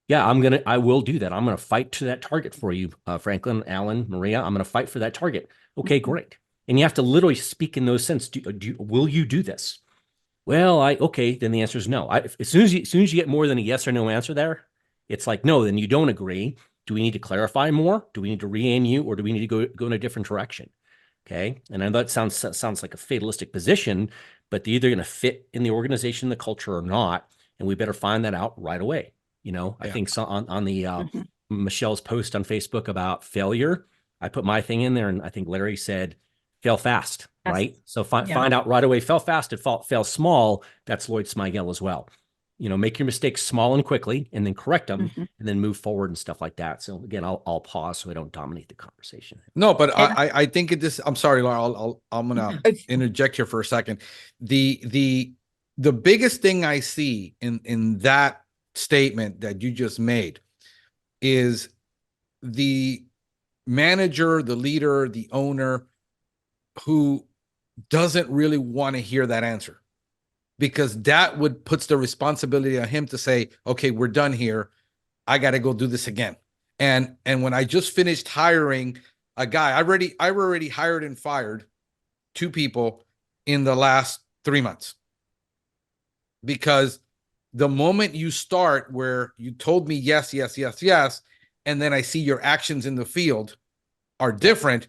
Yeah, I will do that. I'm going to fight to that target for you, Franklin, Alan, Maria. I'm going to fight for that target. Okay, great. And you have to literally speak in those sense. Will you do this? Well, okay. Then the answer is no. As soon as you get more than a yes or no answer there, it's like, no, then you don't agree. Do we need to clarify more? Do we need to re-aim you, or do we need to go in a different direction? Okay. And I know that sounds like a fatalistic position, but they're either going to fit in the organization, the culture, or not. And we better find that out right away. You know, I think so on the Michelle's post on Facebook about failure, I put my thing in there, and I think Larry said, fail fast, right? So find out right away, fail fast and fail small. That's Lloyd Smigel as well. You know, make your mistakes small and quickly, and then correct them, and then move forward and stuff like that. So again, I'll pause so I don't dominate the conversation. No, but I think I'm sorry, Laura, I'm gonna interject here for a second. The biggest thing I see in that statement that you just made is the manager, the leader, the owner who doesn't really want to hear that answer, because that puts the responsibility on him to say, okay, we're done here. I got to go do this again. And when I just finished hiring a guy, I already hired and fired 2 people in the last 3 months, because the moment you start where you told me yes, yes, yes, yes, and then I see your actions in the field are different,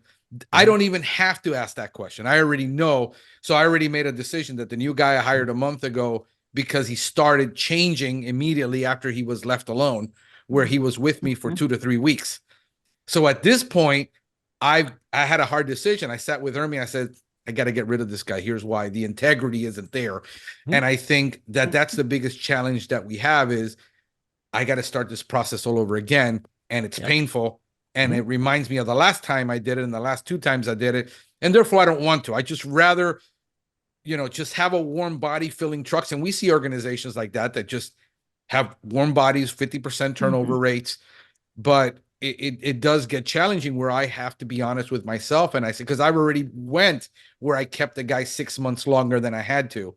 I don't even have to ask that question. I already know. So I already made a decision that the new guy I hired a month ago, because he started changing immediately after he was left alone, where he was with me for 2 to 3 weeks. So at this point, I had a hard decision. I sat with Ermi. I said, I got to get rid of this guy. Here's why: the integrity isn't there. And I think that that's the biggest challenge that we have, is I got to start this process all over again. And it's painful. And it reminds me of the last time I did it and the last 2 times I did it. And therefore I don't want to. I just rather, you know, just have a warm body filling trucks. And we see organizations like that just have warm bodies, 50% turnover rates. But it does get challenging, where I have to be honest with myself. And I say, because I've already went where I kept the guy 6 months longer than I had to,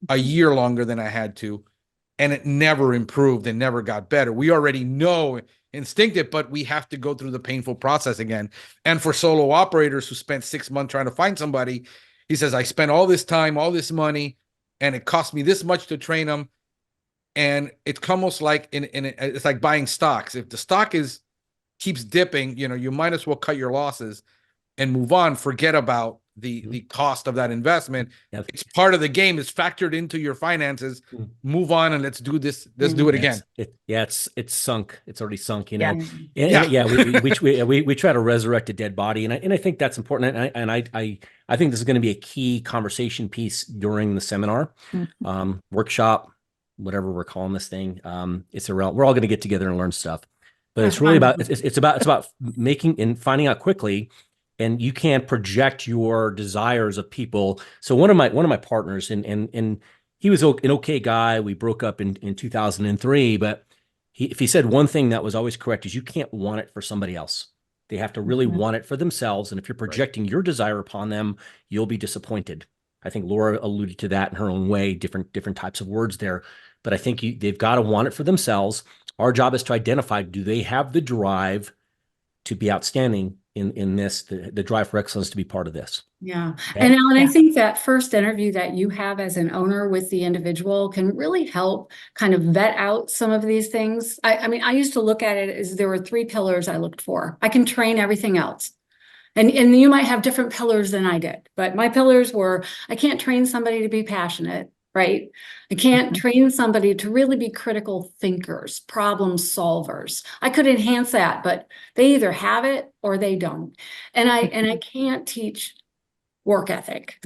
a year longer than I had to, and it never improved and never got better. We already know instinctive, but we have to go through the painful process again. And for solo operators who spent 6 months trying to find somebody, he says, I spent all this time, all this money, and it cost me this much to train them. And it's almost like it's like buying stocks. If the stock keeps dipping, you know, you might as well cut your losses and move on. Forget about the cost of that investment. It's part of the game. It's factored into your finances. Move on, and let's do this. Let's do it again. It's sunk. It's already sunk. You know. We try to resurrect a dead body, and I think that's important. And I think this is going to be a key conversation piece during the seminar, workshop, whatever we're calling this thing. It's around. We're all going to get together and learn stuff, but it's really about it's about making and finding out quickly. And you can't project your desires of people. So one of my partners, and he was an okay guy. We broke up in 2003, but if he said one thing that was always correct, is you can't want it for somebody else. They have to really want it for themselves. And if you're projecting your desire upon them, you'll be disappointed. I think Laura alluded to that in her own way, different types of words there. But I think they've got to want it for themselves. Our job is to identify, do they have the drive to be outstanding in this, the drive for excellence to be part of this. Yeah. Okay. And Alan, I Yeah. think that first interview that you have as an owner with the individual can really help kind of vet out some of these things. I mean, I used to look at it as there were 3 pillars I looked for. I can train everything else. And you might have different pillars than I did, but my pillars were, I can't train somebody to be passionate, right? I can't train somebody to really be critical thinkers, problem solvers. I could enhance that, but they either have it or they don't. And I can't teach work ethic.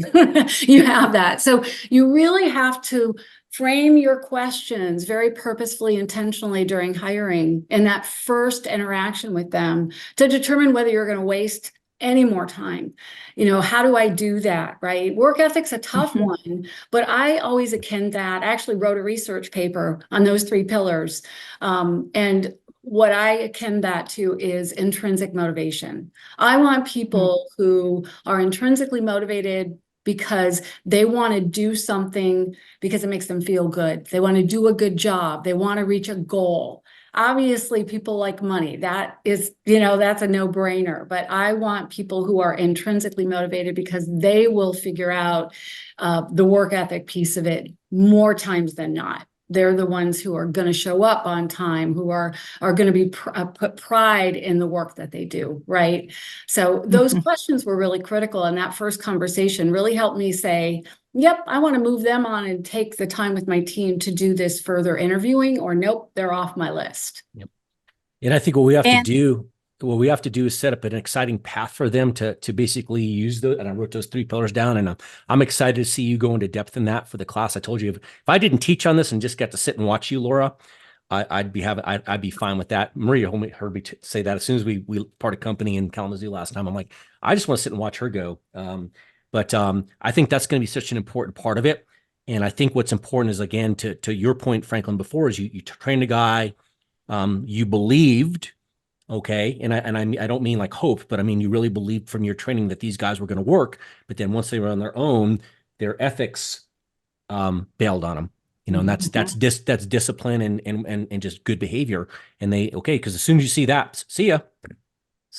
You have that. So you really have to frame your questions very purposefully, intentionally during hiring in that first interaction with them to determine whether you're going to waste any more time. You know, how do I do that, right? Work ethic's a tough one, but I always akin that. I actually wrote a research paper on those 3 pillars. And what I akin that to is intrinsic motivation. I want people who are intrinsically motivated because they want to do something because it makes them feel good. They want to do a good job. They want to reach a goal. Obviously, people like money. That is, you know, that's a no-brainer. But I want people who are intrinsically motivated because they will figure out the work ethic piece of it more times than not. They're the ones who are going to show up on time, who are going to be put pride in the work that they do, right? So those questions were really critical, and that first conversation really helped me say, yep, I want to move them on and take the time with my team to do this further interviewing, or nope, they're off my list. Yep. And I think what we have to do is set up an exciting path for them to basically use those. And I wrote those 3 pillars down, and I'm excited to see you go into depth in that for the class. I told you, if I didn't teach on this and just got to sit and watch you, Laura, I'd be fine with that. Maria heard me say that as soon as we parted company in Kalamazoo last time. I'm like, I just want to sit and watch her go. But I think that's going to be such an important part of it. And I think what's important is, again, to your point, Franklin, before, is you trained a guy, you believed. Okay. And I don't mean like hope, but I mean, you really believed from your training that these guys were going to work. But then once they were on their own, their ethics bailed on them, you know, and that's discipline and just good behavior. And because as soon as you see that, see ya,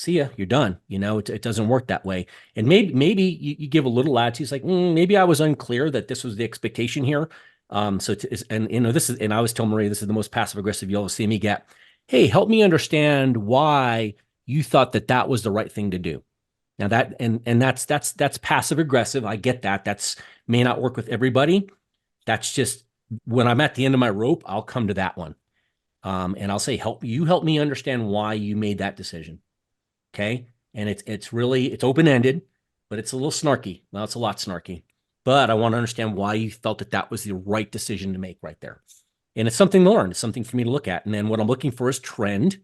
you're done. You know, it doesn't work that way. And maybe you give a little attitude. It's like, maybe I was unclear that this was the expectation here. And you know, and I always tell Maria, this is the most passive aggressive you'll ever see me get. Hey, help me understand why you thought that was the right thing to do. Now that's passive aggressive. I get that. That's may not work with everybody. That's just when I'm at the end of my rope, I'll come to that one. And I'll say, help me understand why you made that decision. Okay. And it's open-ended, but it's a little snarky. Well, it's a lot snarky, but I want to understand why you felt that was the right decision to make right there. And it's something to learn. It's something for me to look at. And then what I'm looking for is trend.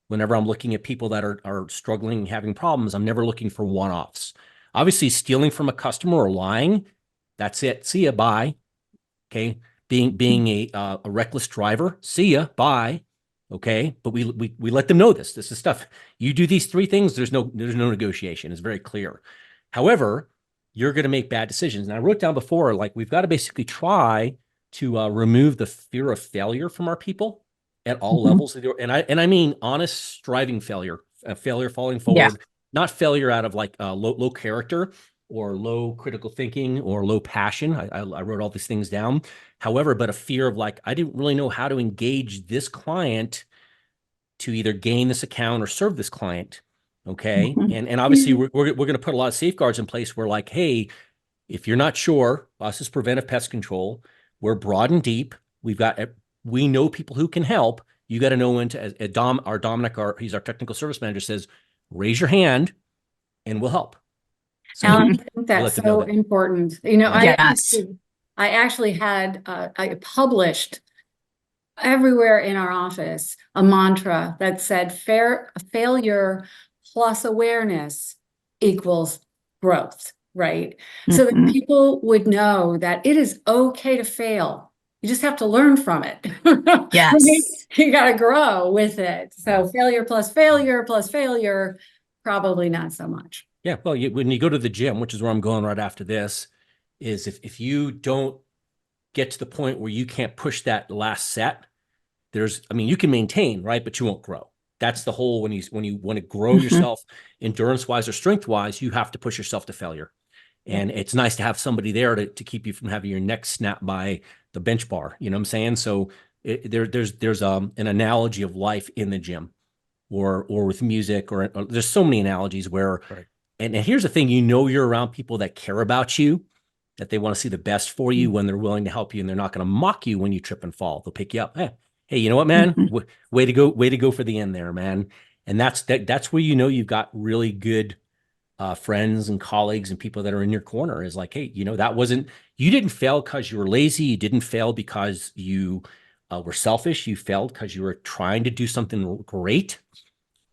Whenever I'm looking at people that are struggling, having problems, I'm never looking for one-offs. Obviously, stealing from a customer or lying, that's it. See ya, bye. Okay. Being a reckless driver, see ya, bye. Okay. But we let them know this. This is stuff. You do these 3 things, there's no negotiation. It's very clear. However, you're going to make bad decisions. And I wrote down before, like, we've got to basically try to remove the fear of failure from our people at all levels. And I mean honest striving failure, failure falling forward, not failure out of like low character or low critical thinking or low passion. I wrote all these things down. However, but a fear of like, I didn't really know how to engage this client to either gain this account or serve this client. Okay. And obviously we're going to put a lot of safeguards in place where, like, hey, if you're not sure, us is preventive pest control. We're broad and deep. We know people who can help. You got to know when to, Dominic, he's our technical service manager, says, raise your hand and we'll help. So Alan, I think that's so important. You know, Yes. I actually had, I published everywhere in our office a mantra that said failure plus awareness equals growth, right? So that people would know that it is okay to fail. You just have to learn from it. Yes. You got to grow with it. So failure plus failure, probably not so much. Yeah, well, when you go to the gym, which is where I'm going right after this, is if you don't get to the point where you can't push that last set, you can maintain, right? But you won't grow. that's the whole, when you want to grow yourself endurance wise or strength wise, you have to push yourself to failure. And it's nice to have somebody there to keep you from having your neck snapped by the bench bar. You know what I'm saying? So there's an analogy of life in the gym or with music, or there's so many analogies where, and here's the thing, you're around people that care about you, that they want to see the best for you when they're willing to help you, and they're not going to mock you when you trip and fall. They'll pick you up. Hey, you know what, man? Way to go for the end there, man. And that's where you've got really good friends and colleagues and people that are in your corner, is like, hey, you didn't fail because you were lazy. You didn't fail because you were selfish. You failed because you were trying to do something great.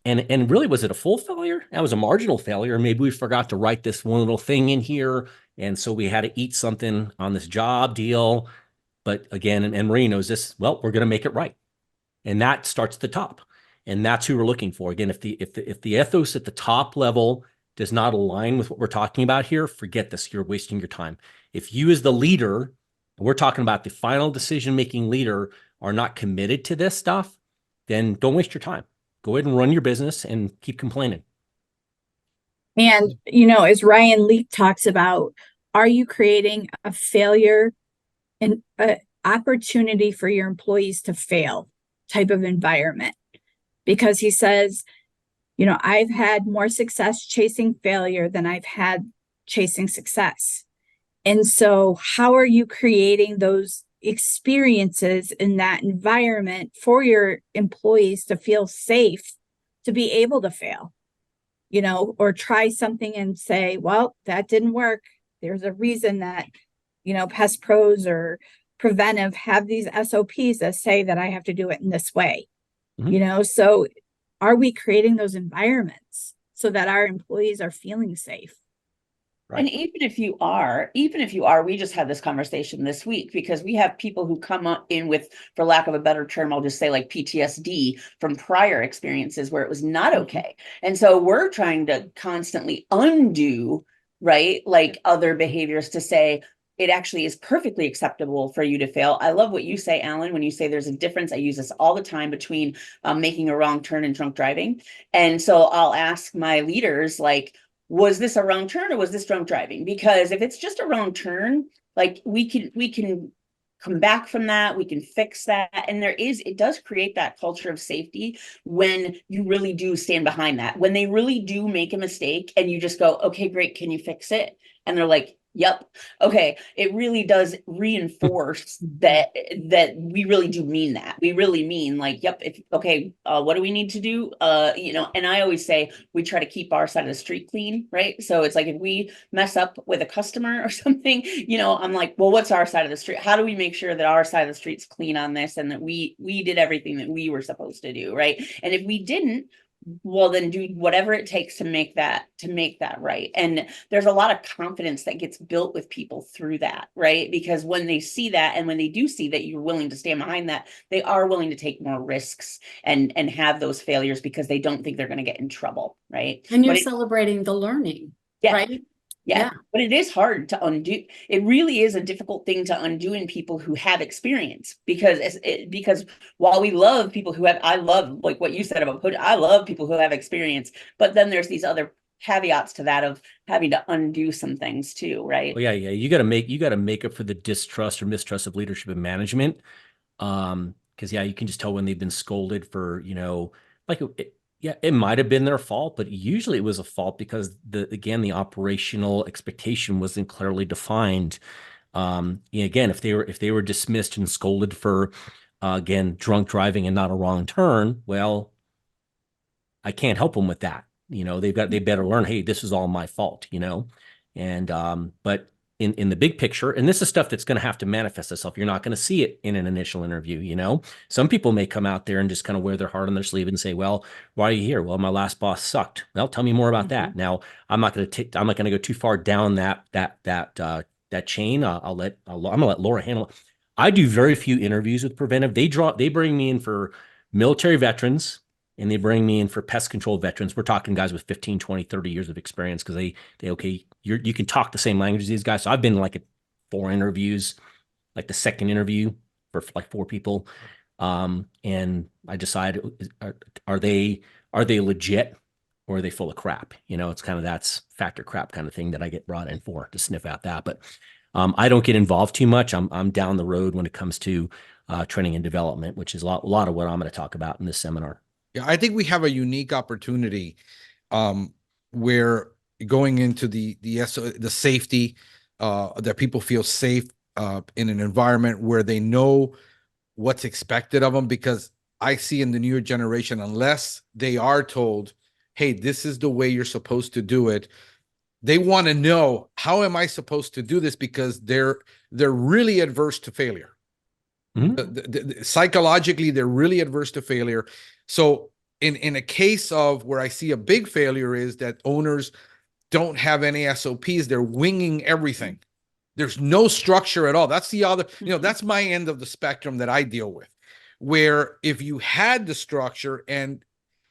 And really, was it a full failure? That was a marginal failure. Maybe we forgot to write this one little thing in here, and so we had to eat something on this job deal. But again, and Marie knows this, well, we're going to make it right. And that starts at the top. And that's who we're looking for. Again, if the ethos at the top level does not align with what we're talking about here, forget this. You're wasting your time. If you, as the leader, we're talking about the final decision-making leader, are not committed to this stuff, then don't waste your time. Go ahead and run your business and keep complaining. And, as Ryan Leak talks about, are you creating a failure and an opportunity for your employees to fail type of environment? Because he says, I've had more success chasing failure than I've had chasing success. And so how are you creating those experiences in that environment for your employees to feel safe to be able to fail, or try something and say, well, that didn't work. There's a reason that, Pest Pros or Preventive have these SOPs that say that I have to do it in this way. So are we creating those environments so that our employees are feeling safe? Right. And even if you are, we just had this conversation this week, because we have people who come up in with, for lack of a better term, I'll just say like PTSD from prior experiences where it was not okay. And so we're trying to constantly undo, right, like other behaviors to say, it actually is perfectly acceptable for you to fail. I love what you say, Alan, when you say there's a difference. I use this all the time between making a wrong turn and drunk driving. And so I'll ask my leaders, like, was this a wrong turn or was this drunk driving? Because if it's just a wrong turn, like we can come back from that, we can fix that. And it does create that culture of safety when you really do stand behind that. When they really do make a mistake and you just go, okay, great, can you fix it? And they're like, yep. Okay. It really does reinforce that we really do mean that. We really mean like, yep. What do we need to do? And I always say we try to keep our side of the street clean, right? So it's like if we mess up with a customer or something, I'm like, well, what's our side of the street? How do we make sure that our side of the street's clean on this and that we did everything that we were supposed to do, right? And if we didn't, well, then do whatever it takes to make that right. And there's a lot of confidence that gets built with people through that, right? Because when they see that, and when they do see that you're willing to stand behind that, they are willing to take more risks and have those failures because they don't think they're going to get in trouble, right? And you're celebrating the learning, right? Yeah, but it is hard to undo. It really is a difficult thing to undo in people who have experience, because while we love people who have, I love like what you said about I love people who have experience, but then there's these other caveats to that of having to undo some things too, right? Well, yeah. You got to make up for the distrust or mistrust of leadership and management. Because you can just tell when they've been scolded for, it might have been their fault, but usually it was a fault because the operational expectation wasn't clearly defined. Again, if they were dismissed and scolded for, again, drunk driving and not a wrong turn, well, I can't help them with that. They better learn, hey, this is all my fault, and, but in the big picture, and this is stuff that's going to have to manifest itself. You're not going to see it in an initial interview. Some people may come out there and just kind of wear their heart on their sleeve and say, well, why are you here? Well, my last boss sucked. Well, tell me more about that. Now, I'm not going to go too far down that chain. I'm going to let Laura handle it. I do very few interviews with Preventive. They bring me in for military veterans, and they bring me in for pest control veterans. We're talking guys with 15, 20, 30 years of experience, because you can talk the same language as these guys. So I've been like at 4 interviews, like the second interview for like 4 people. And I decide, are they legit, or are they full of crap? You know, it's kind of, that's factor crap kind of thing that I get brought in for, to sniff out that. But I don't get involved too much. I'm down the road when it comes to training and development, which is a lot of what I'm going to talk about in this seminar. Yeah, I think we have a unique opportunity where going into the safety, that people feel safe in an environment where they know what's expected of them. Because I see in the newer generation, unless they are told, hey, this is the way you're supposed to do it, they want to know, how am I supposed to do this? Because they're really adverse to failure. Psychologically, they're really adverse to failure. So in a case of where I see a big failure is that owners don't have any SOPs, they're winging everything. There's no structure at all. That's the other, that's my end of the spectrum that I deal with, where if you had the structure and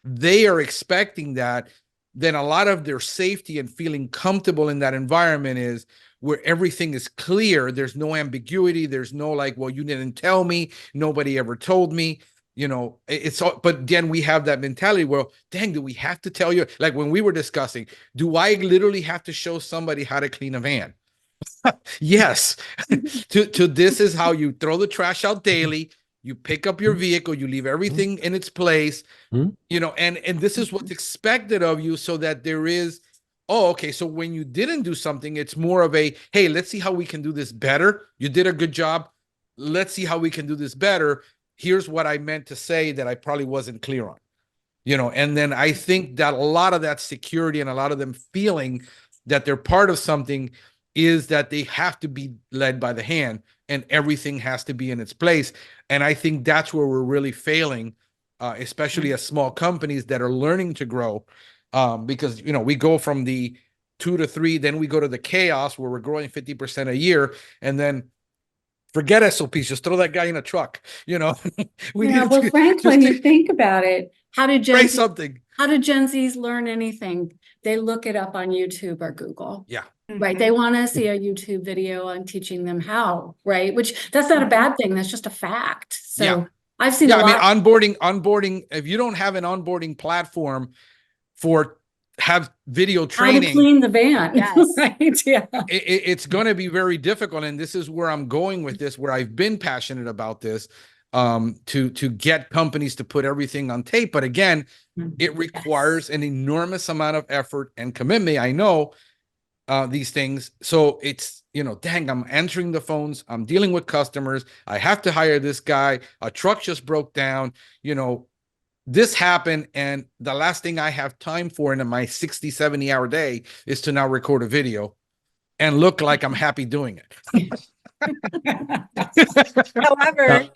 they are expecting that, then a lot of their safety and feeling comfortable in that environment is where everything is clear. There's no ambiguity. There's no like, well, you didn't tell me. Nobody ever told me. It's all, but then we have that mentality, well, dang, do we have to tell you? Like when we were discussing, do I literally have to show somebody how to clean a van? Yes. to this is how you throw the trash out daily. You pick up your vehicle, you leave everything in its place, and this is what's expected of you, so that there is, oh, okay, so when you didn't do something, it's more of a, hey, let's see how we can do this better. You did a good job. Let's see how we can do this better. Here's what I meant to say that I probably wasn't clear on, and then I think that a lot of that security and a lot of them feeling that they're part of something is that they have to be led by the hand and everything has to be in its place. And I think that's where we're really failing, especially as small companies that are learning to grow, because, we go from the 2 to 3, then we go to the chaos where we're growing 50% a year, and then forget SOPs, just throw that guy in a truck, Well, Frank, when you think about it, how did Gen Zs learn anything? They look it up on YouTube or Google. Yeah. Right. They want to see a YouTube video on teaching them how, right? Which that's not a bad thing. That's just a fact. So I've seen a lot. I mean, onboarding, if you don't have an onboarding platform for have video training, how to clean the van. Yes. Right. Yeah. It's going to be very difficult. And this is where I'm going with this, where I've been passionate about this, to get companies to put everything on tape. But again, it requires an enormous amount of effort and commitment. I know these things. So it's, dang, I'm answering the phones. I'm dealing with customers. I have to hire this guy. A truck just broke down, this happened. And the last thing I have time for in my 60, 70 hour day is to now record a video and look like I'm happy doing it. However,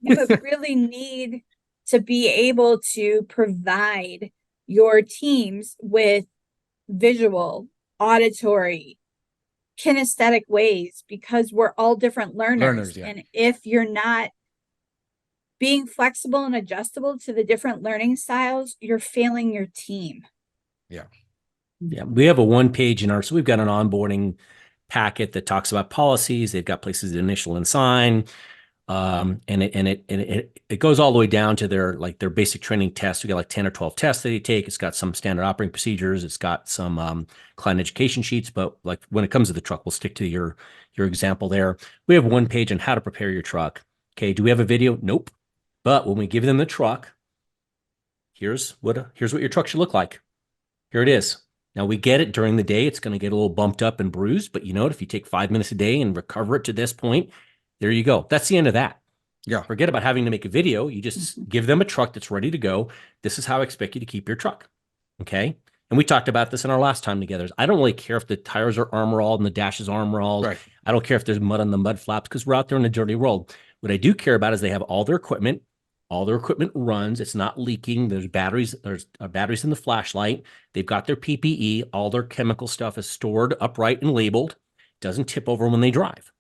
you would really need to be able to provide your teams with visual, auditory, kinesthetic ways, because we're all different learners. And if you're not being flexible and adjustable to the different learning styles, you're failing your team. Yeah. We have a 1-page so we've got an onboarding packet that talks about policies. They've got places to initial and sign. And it goes all the way down to their basic training tests. We got like 10 or 12 tests that they take. It's got some standard operating procedures. It's got some client education sheets. But like when it comes to the truck, we'll stick to your example there. We have 1 page on how to prepare your truck. Okay, do we have a video? Nope. But when we give them the truck, here's what your truck should look like. Here it is. Now we get it during the day. It's going to get a little bumped up and bruised. But you know what? If you take 5 minutes a day and recover it to this point, there you go. That's the end of that. Yeah. Forget about having to make a video. You just give them a truck that's ready to go. This is how I expect you to keep your truck. Okay. And we talked about this in our last time together. I don't really care if the tires are armor-alled and the dash is armor-alled. Right. I don't care if there's mud on the mud flaps, because we're out there in a dirty world. What I do care about is they have all their equipment. All their equipment runs. It's not leaking. There's batteries. There's batteries in the flashlight. They've got their PPE. All their chemical stuff is stored upright and labeled. Doesn't tip over when they drive.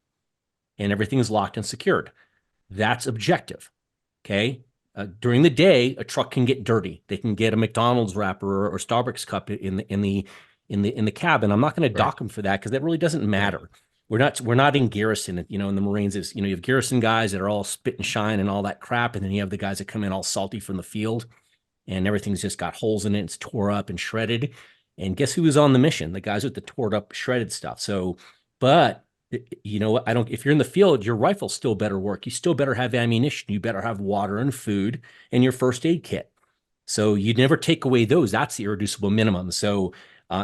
And everything is locked and secured. That's objective. Okay. During the day, a truck can get dirty. They can get a McDonald's wrapper or Starbucks cup in the cabin. I'm not going to dock them for that, because that really doesn't matter. we're not in garrison, you know, in the Marines is, you know, you have garrison guys that are all spit and shine and all that crap. And then you have the guys that come in all salty from the field and everything's just got holes in it. It's tore up and shredded. And guess who was on the mission? The guys with the tore up, shredded stuff. So, but you know, if you're in the field, your rifle still better work. You still better have ammunition. You better have water and food and your first aid kit. So you never take away those. That's the irreducible minimum. So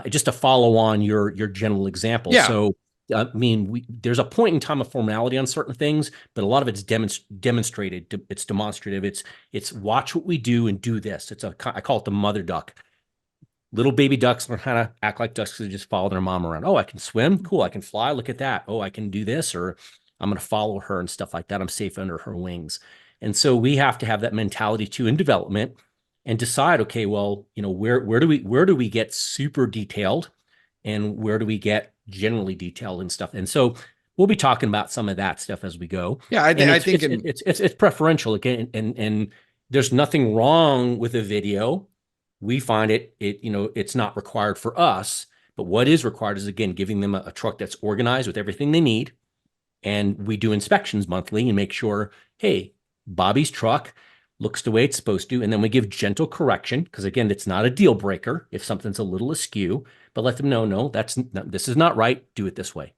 just to follow on your general example. Yeah. So, I mean, there's a point in time of formality on certain things, but a lot of it's demonstrated. It's demonstrative. It's watch what we do and do this. I call it the mother duck. Little baby ducks learn how to act like ducks because they just follow their mom around. Oh, I can swim. Cool. I can fly. Look at that. Oh, I can do this, or I'm going to follow her and stuff like that. I'm safe under her wings. And so we have to have that mentality too in development and decide, okay, well, you know, where do we get super detailed and where do we get generally detailed and stuff? And so we'll be talking about some of that stuff as we go. Yeah, I think it's preferential again, and there's nothing wrong with a video. We find you know, it's not required for us, but what is required is, again, giving them a truck that's organized with everything they need. And we do inspections monthly and make sure, hey, Bobby's truck looks the way it's supposed to. And then we give gentle correction because, again, it's not a deal breaker if something's a little askew, but let them know, no, this is not right. Do it this way.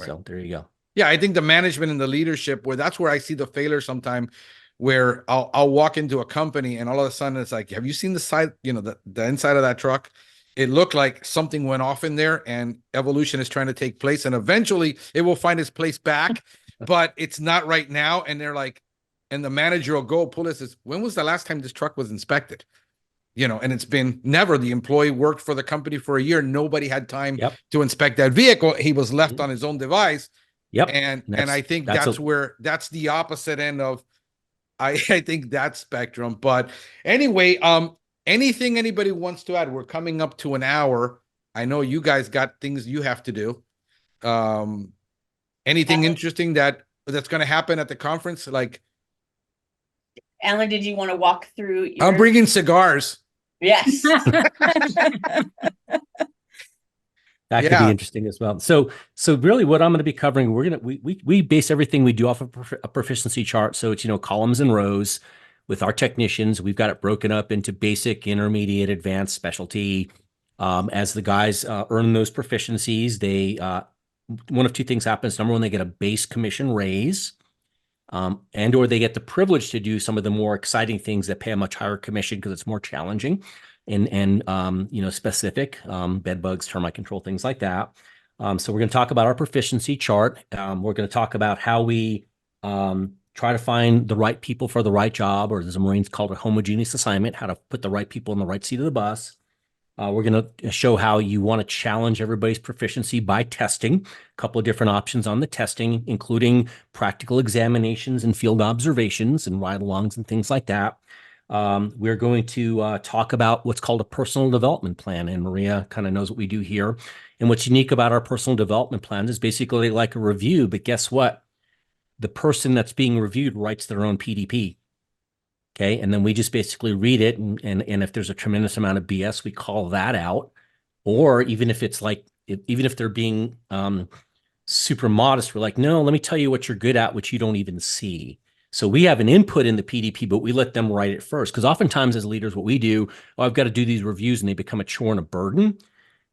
Right. So there you go. Yeah, I think the management and the leadership, that's where I see the failure sometime, where I'll walk into a company and all of a sudden it's like, have you seen the side, you know, the inside of that truck? It looked like something went off in there and evolution is trying to take place and eventually it will find its place back, but it's not right now. And they're like, and the manager will go pull this, when was the last time this truck was inspected? You know, and it's been never. The employee worked for the company for a year. Nobody had time to inspect that vehicle. He was left on his own device. Yep. And I think that's the opposite end of, I think that spectrum. But anyway, anything anybody wants to add? We're coming up to an hour. I know you guys got things you have to do. Anything interesting that's going to happen at the conference? Like, Alan, did you want to walk through? I'm bringing cigars. Yes. That could be interesting as well. So really what I'm going to be covering, we base everything we do off of a proficiency chart. So it's, you know, columns and rows with our technicians. We've got it broken up into basic, intermediate, advanced, specialty. As the guys earn those proficiencies, they one of two things happens. Number one, they get a base commission raise, and or they get the privilege to do some of the more exciting things that pay a much higher commission because it's more challenging. And you know, specific bed bugs, termite control, things like that. So we're going to talk about our proficiency chart. We're going to talk about how we try to find the right people for the right job, or as the Marines call it, a homogeneous assignment, how to put the right people in the right seat of the bus. We're going to show how you want to challenge everybody's proficiency by testing. A couple of different options on the testing, including practical examinations and field observations and ride-alongs and things like that. We're going to talk about what's called a personal development plan, and Maria kind of knows what we do here. And what's unique about our personal development plan is basically like a review, but guess what? The person that's being reviewed writes their own PDP. Okay, and then we just basically read it, and if there's a tremendous amount of BS, we call that out. Or even if it's like, even if they're being super modest, we're like, no, let me tell you what you're good at, which you don't even see. So we have an input in the PDP, but we let them write it first. Because oftentimes as leaders, what we do, I've got to do these reviews and they become a chore and a burden.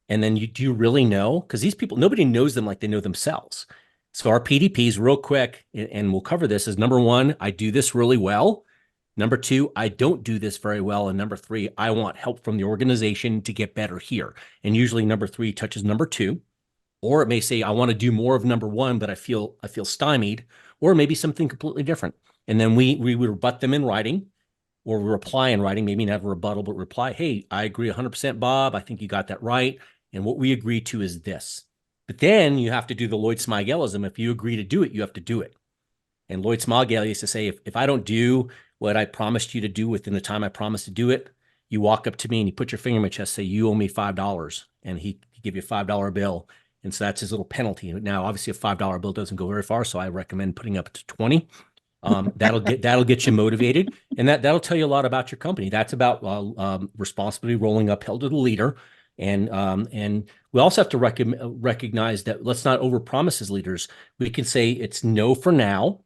And then do you really know? Because these people, nobody knows them like they know themselves. So our PDPs real quick, and we'll cover this, is number one, I do this really well. Number two, I don't do this very well. And number three, I want help from the organization to get better here. And usually number three touches number two. Or it may say, I want to do more of number one, but I feel stymied, or maybe something completely different. And then we rebut them in writing, or reply in writing, maybe not a rebuttal, but reply, hey, I agree 100%, Bob. I think you got that right. And what we agree to is this. But then you have to do the Lloyd Smigelism. If you agree to do it, you have to do it. And Lloyd Smigel used to say, if I don't do what I promised you to do within the time I promised to do it, you walk up to me and you put your finger in my chest, say, you owe me $5. And he give you a $5 bill. And so that's his little penalty. Now, obviously, a $5 bill doesn't go very far, so I recommend putting up to 20. That'll get you motivated, and that'll tell you a lot about your company. That's about responsibility rolling uphill to the leader. And we also have to recognize that let's not overpromise as leaders. We can say it's no for now,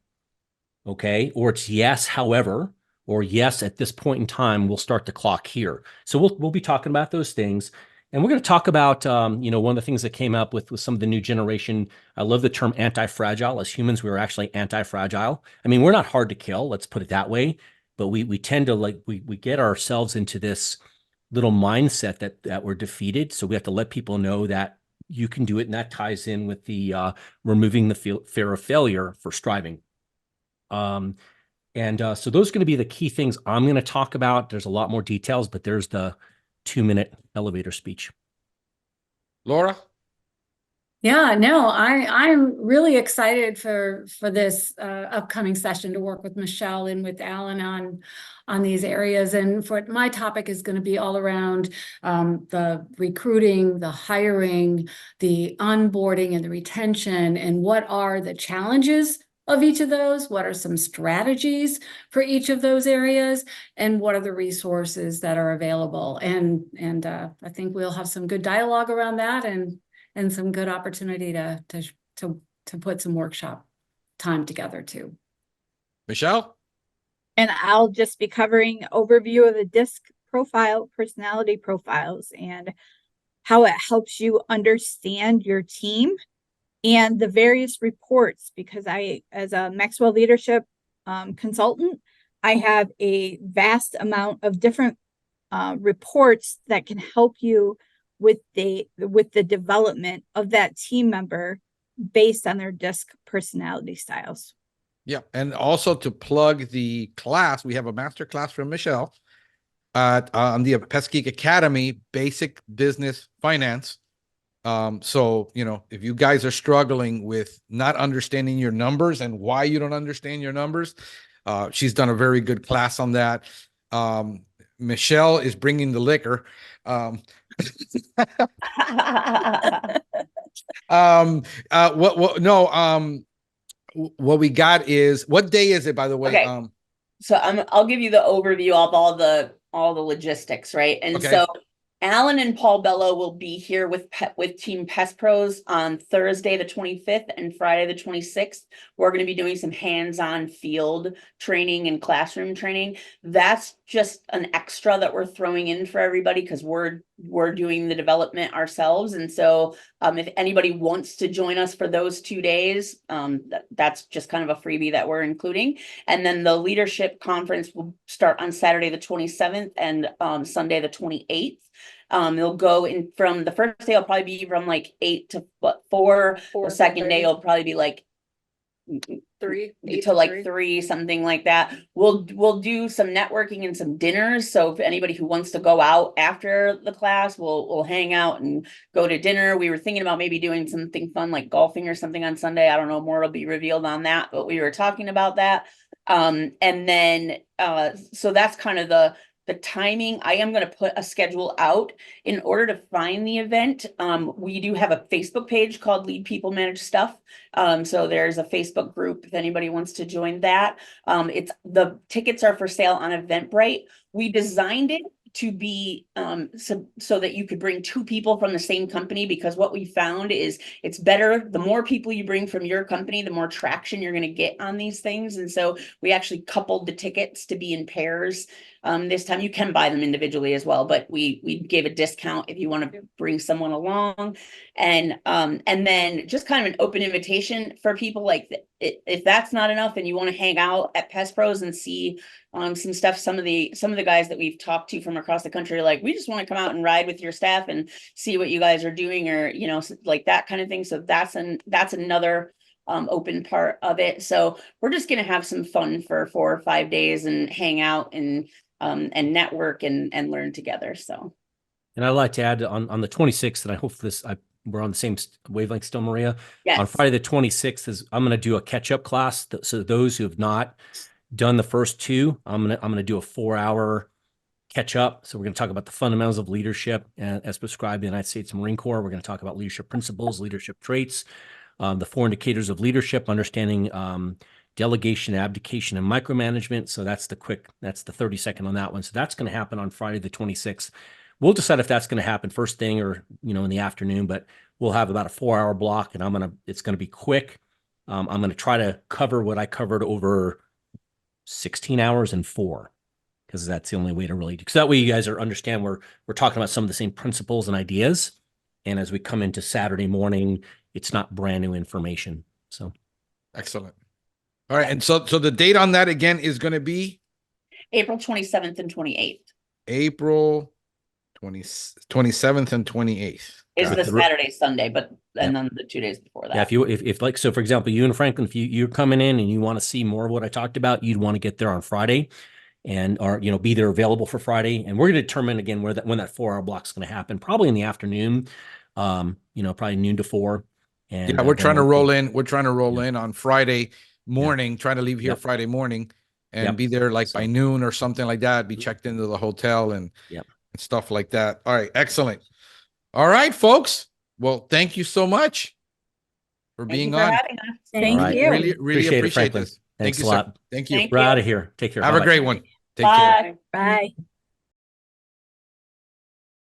okay, or it's yes, however, or yes, at this point in time, we'll start the clock here. So we'll be talking about those things. And we're going to talk about, one of the things that came up with some of the new generation. I love the term anti-fragile. As humans, we are actually anti-fragile. I mean, we're not hard to kill, let's put it that way. But we tend to we get ourselves into this little mindset that we're defeated. So we have to let people know that you can do it. And that ties in with the removing the fear of failure for striving. So those are going to be the key things I'm going to talk about. There's a lot more details, but there's the 2-minute elevator speech. Laura? Yeah, no, I'm really excited for this upcoming session to work with Michele and with Alan on these areas. And for my topic is going to be all around the recruiting, the hiring, the onboarding, and the retention, and what are the challenges of each of those, what are some strategies for each of those areas, and what are the resources that are available. And I think we'll have some good dialogue around that and some good opportunity to put some workshop time together too. Michele? And I'll just be covering overview of the DISC profile, personality profiles, and how it helps you understand your team and the various reports, because I, as a Maxwell leadership consultant, I have a vast amount of different reports that can help you with the development of that team member based on their DISC personality styles. Yeah. And also to plug the class, we have a master class from Michele at on the Pest Geek Academy, Basic Business Finance. So, if you guys are struggling with not understanding your numbers and why you don't understand your numbers, she's done a very good class on that. Michele is bringing the liquor. What we got is, what day is it, by the way? Okay. So I'll give you the overview of all the logistics, right? And Okay. so Alan and Paul Bello will be here with Team Pest Pros on Thursday the 25th and Friday the 26th. We're going to be doing some hands-on field training and classroom training. That's just an extra that we're throwing in for everybody because we're doing the development ourselves. And so if anybody wants to join us for those 2 days, that's just kind of a freebie that we're including. And then the leadership conference will start on Saturday the 27th and Sunday the 28th. It'll go in from the first day, it'll probably be from like 8 to 4. The second day, it'll probably be like 3 to like 3, something like that. We'll do some networking and some dinners. So if anybody who wants to go out after the class, we'll hang out and go to dinner. We were thinking about maybe doing something fun like golfing or something on Sunday. I don't know, more will be revealed on that, but we were talking about that. And then so that's kind of the timing. I am going to put a schedule out in order to find the event. We do have a Facebook page called Lead People Manage Stuff. So there's a Facebook group if anybody wants to join that. The tickets are for sale on Eventbrite. We designed it to be so that you could bring 2 people from the same company, because what we found is it's better the more people you bring from your company, the more traction you're going to get on these things. And so we actually coupled the tickets to be in pairs. This time you can buy them individually as well, but we gave a discount if you want to bring someone along. And then just kind of an open invitation for people, like if that's not enough and you want to hang out at Pest Pros and see some stuff, some of the guys that we've talked to from across the country are like, we just want to come out and ride with your staff and see what you guys are doing, or like that kind of thing. So that's another open part of it. So we're just going to have some fun for 4 or 5 days and hang out and network and learn together. So, and I'd like to add on the 26th, and I hope we're on the same wavelength still, Maria. yes. On Friday the 26th I'm going to do a catch-up class. So those who have not done the first 2, I'm going to do a 4-hour catch up. So we're going to talk about the fundamentals of leadership as prescribed in the United States Marine Corps. We're going to talk about leadership principles, leadership traits, the 4 indicators of leadership, understanding delegation, abdication, and micromanagement. So that's the 30-second on that one. So that's going to happen on Friday the 26th. we'll decide if that's going to happen first thing or, in the afternoon, but we'll have about a 4-hour block and it's going to be quick. I'm going to try to cover what I covered over 16 hours in 4, because that's the only way to really do. Because that way you guys understand we're talking about some of the same principles and ideas. And as we come into Saturday morning, it's not brand new information. So excellent. All right. And so the date on that again is going to be April 27th and 28th April 27th and 28th. is Got the it. Saturday, Sunday, but and then the 2 days before that. Yeah, if like, so for example, you and Franklin, if you're coming in and you want to see more of what I talked about, you'd want to get there on Friday or be there available for Friday. And we're going to determine again when that 4-hour block is going to happen, probably in the afternoon, probably noon to 4. And yeah, we're trying to roll in. We're trying to roll Yeah. in on Friday morning, trying to leave here Yep. Friday morning and Yep. be there like by So- noon or something like that, be checked into the hotel and Yep. stuff like that. All right. Excellent. All right, folks. Well, thank you so much for Thank you being for on. having us. Thank All right. you. Really Appreciate it, appreciate Franklin. this. Thanks Thank you, a lot. sir. Thank you. Thank We're you. out of here. Take care. Have a Bye-bye. great one. Take care. Bye. Bye.